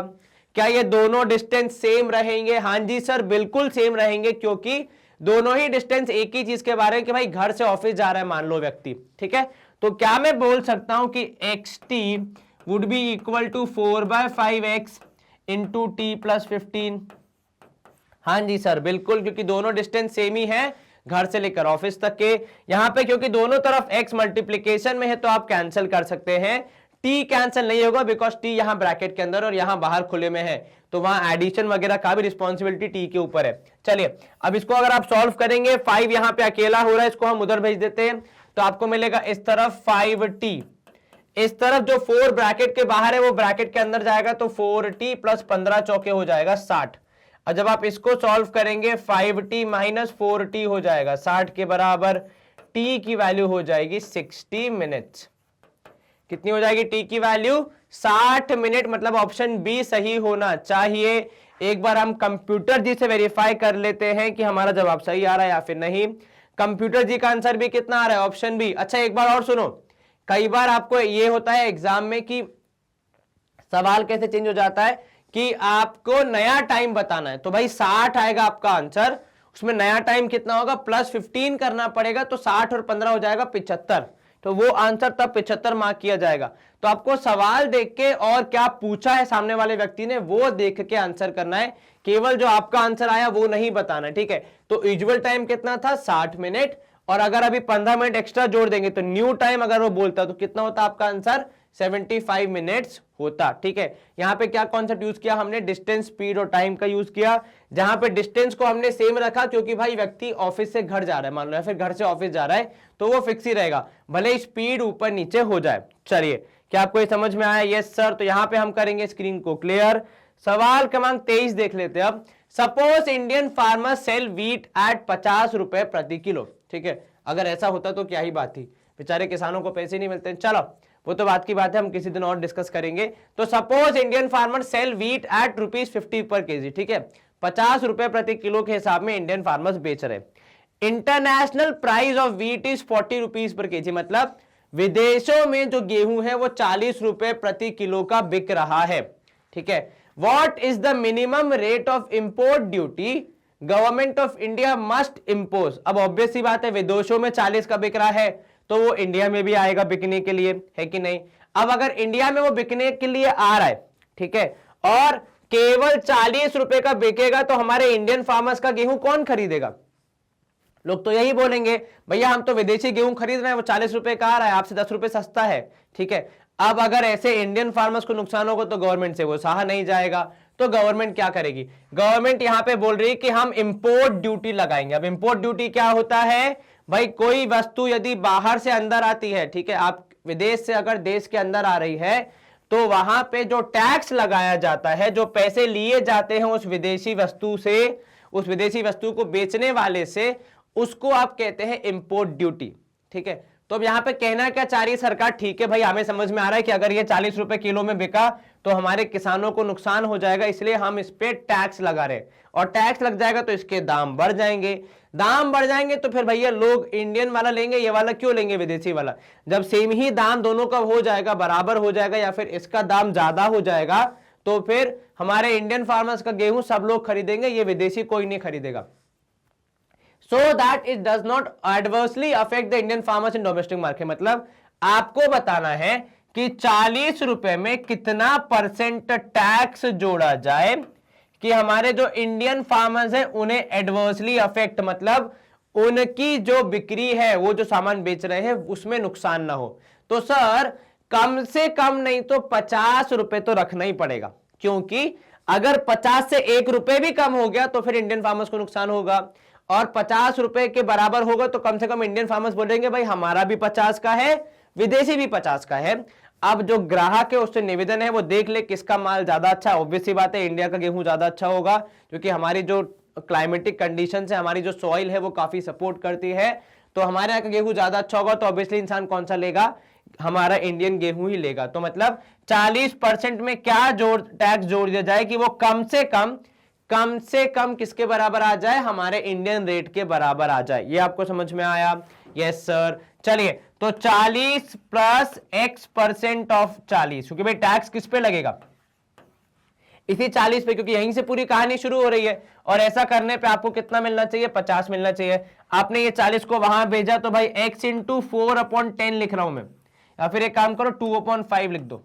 Speaker 1: क्या ये दोनों डिस्टेंस सेम रहेंगे? हाँ जी सर, बिल्कुल सेम रहेंगे, क्योंकि दोनों ही डिस्टेंस एक ही चीज के बारे में कि भाई घर से ऑफिस जा रहा है मान लो व्यक्ति, ठीक है। तो क्या मैं बोल सकता हूं कि xt would be equal to 4/5x into t plus 15? हाँ जी सर, बिल्कुल, क्योंकि दोनों डिस्टेंस सेम ही है घर से लेकर ऑफिस तक के। यहां पे क्योंकि दोनों तरफ x मल्टीप्लीकेशन में है तो आप कैंसिल कर सकते हैं। t कैंसिल नहीं होगा बिकॉज t यहां ब्रैकेट के अंदर और यहां बाहर खुले में है, तो वहां एडिशन वगैरह का भी रिस्पॉन्सिबिलिटी t के ऊपर है। चलिए अब इसको अगर आप सॉल्व करेंगे, 5 यहां पे अकेला हो रहा है, इसको हम उधर भेज देते हैं, तो आपको मिलेगा इस तरफ 5t, इस तरफ जो 4 ब्रैकेट के बाहर है वो ब्रैकेट के अंदर जाएगा, तो 4t प्लस 15 चौके हो जाएगा 60। और जब आप इसको सॉल्व करेंगे 5t माइनस 4t हो जाएगा 60 के बराबर। t की वैल्यू हो जाएगी 60 मिनट्स। कितनी हो जाएगी t की वैल्यू? 60 मिनट, मतलब ऑप्शन बी सही होना चाहिए। एक बार हम कंप्यूटर जी से वेरीफाई कर लेते हैं कि हमारा जवाब सही आ रहा है या फिर नहीं। कंप्यूटर जी का आंसर भी कितना आ रहा है? Option B. अच्छा एक बार और सुनो, कई बार आपको ये होता है एग्जाम में कि सवाल कैसे चेंज हो जाता है कि आपको नया टाइम बताना है, तो भाई 60 आएगा आपका आंसर, उसमें नया टाइम कितना होगा? प्लस 15 करना पड़ेगा, तो 60 और 15 हो जाएगा 75, तो वो आंसर तब 75 मार्क किया जाएगा। तो आपको सवाल देख के और क्या पूछा है सामने वाले व्यक्ति ने वो देख के आंसर करना है, केवल जो आपका आंसर आया वो नहीं बताना, ठीक है। तो यूजुअल टाइम कितना था? 60 मिनट, और अगर अभी 15 मिनट एक्स्ट्रा जोड़ देंगे तो न्यू टाइम अगर वो बोलता तो कितना होता आपका आंसर? 75 मिनट्स होता, ठीक है। यहां पे क्या कॉन्सेप्ट यूज किया हमने? डिस्टेंस, स्पीड और टाइम का यूज किया, जहां पे डिस्टेंस को हमने सेम रखा क्योंकि भाई व्यक्ति ऑफिस से घर जा रहा है मान लो, या फिर घर से ऑफिस जा रहा है, तो वो फिक्स ही रहेगा, भले स्पीड ऊपर नीचे हो जाए। चलिए क्या आपको ये समझ में आया? Yes sir. तो यहां पे हम करेंगे स्क्रीन को क्लियर। सवाल क्रमांक 23 देख लेते हैं अब। Suppose Indian farmer sell wheat at 50 रुपए प्रति किलो, ठीक है। अगर ऐसा होता तो क्या ही बात थी, बेचारे किसानों को पैसे नहीं मिलते। चलो वो तो बात की बात है, हम किसी दिन और डिस्कस करेंगे। तो suppose Indian farmer sell wheat at ₹50 per KG, ठीक है, 50 रुपए प्रति किलो के हिसाब में इंडियन फार्मर्स बेच रहे। International price of wheat is 40 rupees per KG, मतलब विदेशों में जो गेहूं है वो 40 रुपए प्रति किलो का बिक रहा है, ठीक है। What is the minimum rate of import duty government of India must impose? अब ऑब्वियस सी बात है, विदेशों में 40 का बिक रहा है तो वो इंडिया में भी आएगा बिकने के लिए, है कि नहीं। अब अगर इंडिया में वो बिकने के लिए आ रहा है, ठीक है, और केवल 40 रुपए का बिकेगा, तो हमारे इंडियन फार्मर्स का गेहूं कौन खरीदेगा? लोग तो यही बोलेंगे भैया हम तो विदेशी गेहूं खरीद रहे हैं, वो 40 रुपए का आ रहा है, आपसे 10 रुपए सस्ता है, ठीक है। अब अगर ऐसे इंडियन फार्मर्स को नुकसान होगा तो गवर्नमेंट से वो सहा नहीं जाएगा, तो गवर्नमेंट क्या करेगी? गवर्नमेंट यहां पे बोल रही है कि हम इंपोर्ट ड्यूटी लगाएंगे। अब इंपोर्ट ड्यूटी क्या होता है भाई? कोई वस्तु यदि बाहर से अंदर आती है, ठीक है, आप विदेश से अगर देश के अंदर आ रही है, तो वहां पे जो टैक्स लगाया जाता है, जो पैसे लिए जाते हैं उस विदेशी वस्तु से, उस विदेशी वस्तु को बेचने वाले से, उसको आप कहते हैं इंपोर्ट ड्यूटी, ठीक है। तो अब यहां पे कहना क्या चाह रही है सरकार? ठीक है भाई, हमें समझ में आ रहा है कि अगर ये 40 रुपए किलो में बिका तो हमारे किसानों को नुकसान हो जाएगा, इसलिए हम इस पे टैक्स लगा रहे हैं, और टैक्स लग जाएगा तो इसके दाम बढ़ जाएंगे। दाम बढ़ जाएंगे तो फिर भैया लोग इंडियन वाला लेंगे, ये वाला क्यों लेंगे विदेशी वाला? जब सेम ही दाम दोनों का हो जाएगा, बराबर हो जाएगा, या फिर इसका दाम ज्यादा हो जाएगा, तो फिर हमारे इंडियन फार्मर्स का गेहूं सब लोग खरीदेंगे, ये विदेशी कोई नहीं खरीदेगा। So that it does not adversely affect the Indian farmers in domestic market, मतलब आपको बताना है कि 40 रुपए में कितना परसेंट टैक्स जोड़ा जाए कि हमारे जो इंडियन फार्मर्स हैं उन्हें एडवर्सली अफेक्ट, मतलब उनकी जो बिक्री है, वो जो सामान बेच रहे हैं उसमें नुकसान ना हो। तो सर कम से कम नहीं तो 50 रुपए तो रखना ही पड़ेगा, क्योंकि अगर 50 से 1 रुपए भी कम हो गया तो फिर इंडियन फार्मर्स को नुकसान होगा, और 50 रुपए के बराबर होगा तो कम से कम इंडियन फार्मर्स बोलेंगे भाई हमारा भी 50 का है, विदेशी भी 50 का है। अब जो ग्राहक है उससे निवेदन है वो देख ले किसका माल ज्यादा अच्छा है। ऑब्वियस सी बात है इंडिया का गेहूं ज्यादा अच्छा होगा, क्योंकि हमारी जो क्लाइमेटिक कंडीशन है, हमारी जो सॉइल है वो काफी सपोर्ट करती है, तो हमारे यहाँ का गेहूं ज्यादा अच्छा होगा। तो ऑब्वियसली इंसान कौन सा लेगा, हमारा इंडियन गेहूं ही लेगा। तो मतलब 40% में क्या टैक्स जोड़ दिया जाए कि वो कम से कम किसके बराबर आ जाए, हमारे इंडियन रेट के बराबर आ जाए। ये आपको समझ में आया? Yes sir. चलिए, तो 40 प्लस x% ऑफ 40, क्योंकि भाई टैक्स किस पे लगेगा, इसी 40 पे, क्योंकि यहीं से पूरी कहानी शुरू हो रही है। और ऐसा करने पे आपको कितना मिलना चाहिए, 50 मिलना चाहिए। आपने ये 40 को वहां भेजा तो भाई x इंटू 4/10 लिख रहा हूं मैं, या फिर एक काम करो 2/5 लिख दो।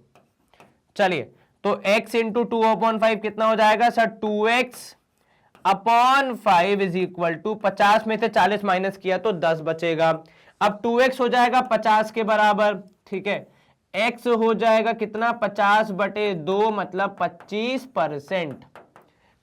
Speaker 1: चलिए, तो x इंटू 2/5 कितना हो जाएगा sir, 2x/5 is equal to 50 में से 40 माइनस किया तो 10 बचेगा। अब 2x हो जाएगा 50 के बराबर, ठीक है। x हो जाएगा कितना, 50/2 मतलब 25%।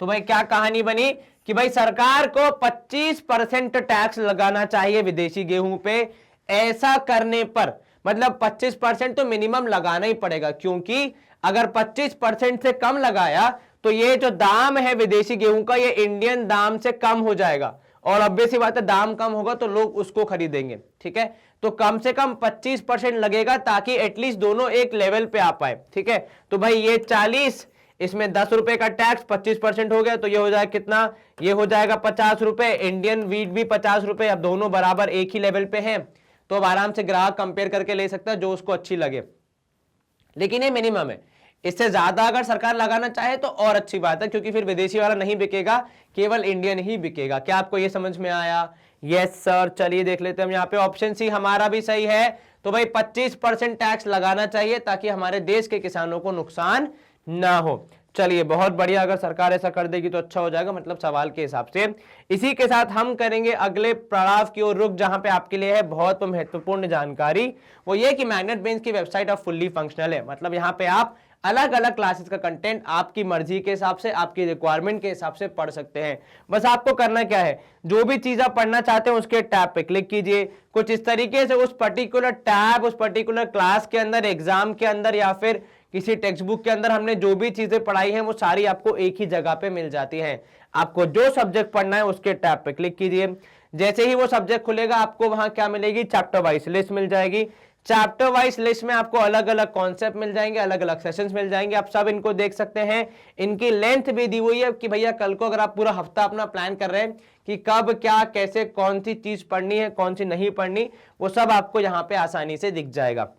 Speaker 1: तो भाई क्या कहानी बनी कि भाई सरकार को 25% टैक्स लगाना चाहिए विदेशी गेहूं पे। ऐसा करने पर मतलब 25% तो मिनिमम लगाना ही पड़ेगा, क्योंकि अगर 25% से कम लगाया तो ये जो दाम है विदेशी गेहूं का, ये इंडियन दाम से कम हो जाएगा। और ऑब्वियस सी बात है, दाम कम होगा तो लोग उसको खरीदेंगे, ठीक है। तो कम से कम 25% लगेगा, ताकि एटलीस्ट दोनों एक लेवल पे आ पाए, ठीक है। तो भाई ये 40, इसमें 10 रुपए का टैक्स, 25% हो गया, तो ये हो जाएगा कितना, ये हो जाएगा 50 रुपए। इंडियन वीट भी 50 रुपए। अब दोनों बराबर एक ही लेवल पे हैं, तो अब आराम से ग्राहक कंपेयर करके ले सकता है जो उसको अच्छी लगे, लेकिन ये मिनिमम है। इससे ज्यादा अगर सरकार लगाना चाहे तो और अच्छी बात है, क्योंकि फिर विदेशी वाला नहीं बिकेगा, केवल इंडियन ही बिकेगा। क्या आपको ये समझ में आया? Yes sir. चलिए देख लेते हैं हम यहाँ पे, ऑप्शन सी हमारा भी सही है। तो भाई 25% टैक्स लगाना चाहिए, ताकि हमारे देश के किसानों को नुकसान ना हो। चलिए बहुत बढ़िया, अगर सरकार ऐसा कर देगी तो अच्छा हो जाएगा, मतलब सवाल के हिसाब से। इसी के साथ हम करेंगे अगले पड़ाव की ओर रुख, जहां पे आपके लिए है बहुत महत्वपूर्ण जानकारी। वो ये कि मैग्नेट बेंच की वेबसाइट अब फुल्ली फंक्शनल है, मतलब यहाँ पे आप अलग अलग क्लासेस का कंटेंट आपकी मर्जी के हिसाब से, आपकी रिक्वायरमेंट के हिसाब से पढ़ सकते हैं। बस आपको करना क्या है, जो भी चीज आप पढ़ना चाहते हैं उसके टैब पे क्लिक कीजिए। कुछ इस तरीके से उस पर्टिकुलर टैब, उस पर्टिकुलर क्लास के अंदर, एग्जाम के अंदर, या फिर किसी टेक्स्ट बुक के अंदर हमने जो भी चीजें पढ़ाई हैं वो सारी आपको एक ही जगह पे मिल जाती हैं। आपको जो सब्जेक्ट पढ़ना है उसके टैब पे क्लिक कीजिए। जैसे ही वो सब्जेक्ट खुलेगा आपको वहां क्या मिलेगी, चैप्टर वाइज लिस्ट मिल जाएगी। चैप्टर वाइज लिस्ट में आपको अलग अलग कॉन्सेप्ट मिल जाएंगे, अलग अलग सेशंस मिल जाएंगे, आप सब इनको देख सकते हैं। इनकी लेंथ भी दी हुई है कि भैया कल को अगर आप पूरा हफ्ता अपना प्लान कर रहे हैं कि कब क्या कैसे कौन सी चीज पढ़नी है, कौन सी नहीं पढ़नी, वो सब आपको यहाँ पे आसानी से दिख जाएगा।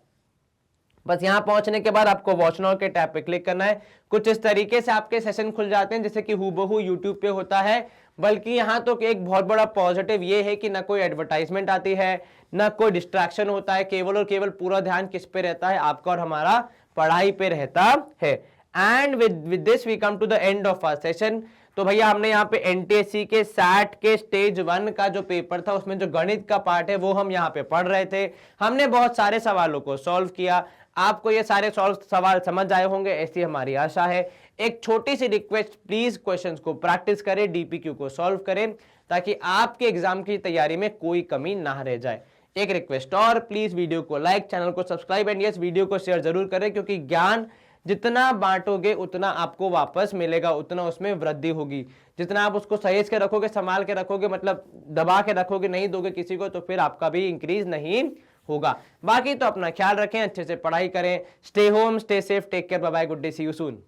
Speaker 1: बस यहां पहुंचने के बाद आपको वॉच नाउ के टैब पे क्लिक करना है। कुछ इस तरीके से आपके सेशन खुल जाते हैं, जैसे कि हूबहू यूट्यूब पे होता है। बल्कि यहां तो एक बहुत बड़ा पॉजिटिव ये है कि ना कोई एडवर्टाइजमेंट आती है, ना कोई डिस्ट्रैक्शन होता है, केवल और केवल पूरा ध्यान किस पे रहता है, आपका और हमारा पढ़ाई पे रहता है। And with this we come to the end of our session. तो भैया हमने यहाँ पे एनटीएससी के सैट के स्टेज 1 का जो पेपर था उसमें जो गणित का पार्ट है वो हम यहाँ पे पढ़ रहे थे। हमने बहुत सारे सवालों को सॉल्व किया। आपको ये सारे सवाल समझ आए होंगे ऐसी हमारी आशा है। एक छोटी सी रिक्वेस्ट, प्लीज क्वेश्चंस को प्रैक्टिस करें, डीपीक्यू को सॉल्व करें, ताकि आपके एग्जाम की तैयारी में कोई कमी ना रह जाए। एक रिक्वेस्ट और, प्लीज वीडियो को लाइक, चैनल को सब्सक्राइब एंड यस वीडियो को शेयर जरूर करें, क्योंकि ज्ञान जितना बांटोगे उतना आपको वापस मिलेगा, उतना उसमें वृद्धि होगी। जितना आप उसको सहेज के रखोगे, संभाल के रखोगे, मतलब दबा के रखोगे, नहीं दोगे किसी को, तो फिर आपका भी इंक्रीज नहीं होगा। बाकी तो अपना ख्याल रखें, अच्छे से पढ़ाई करें। Stay home, stay safe, take care, bye bye, good day, see you soon.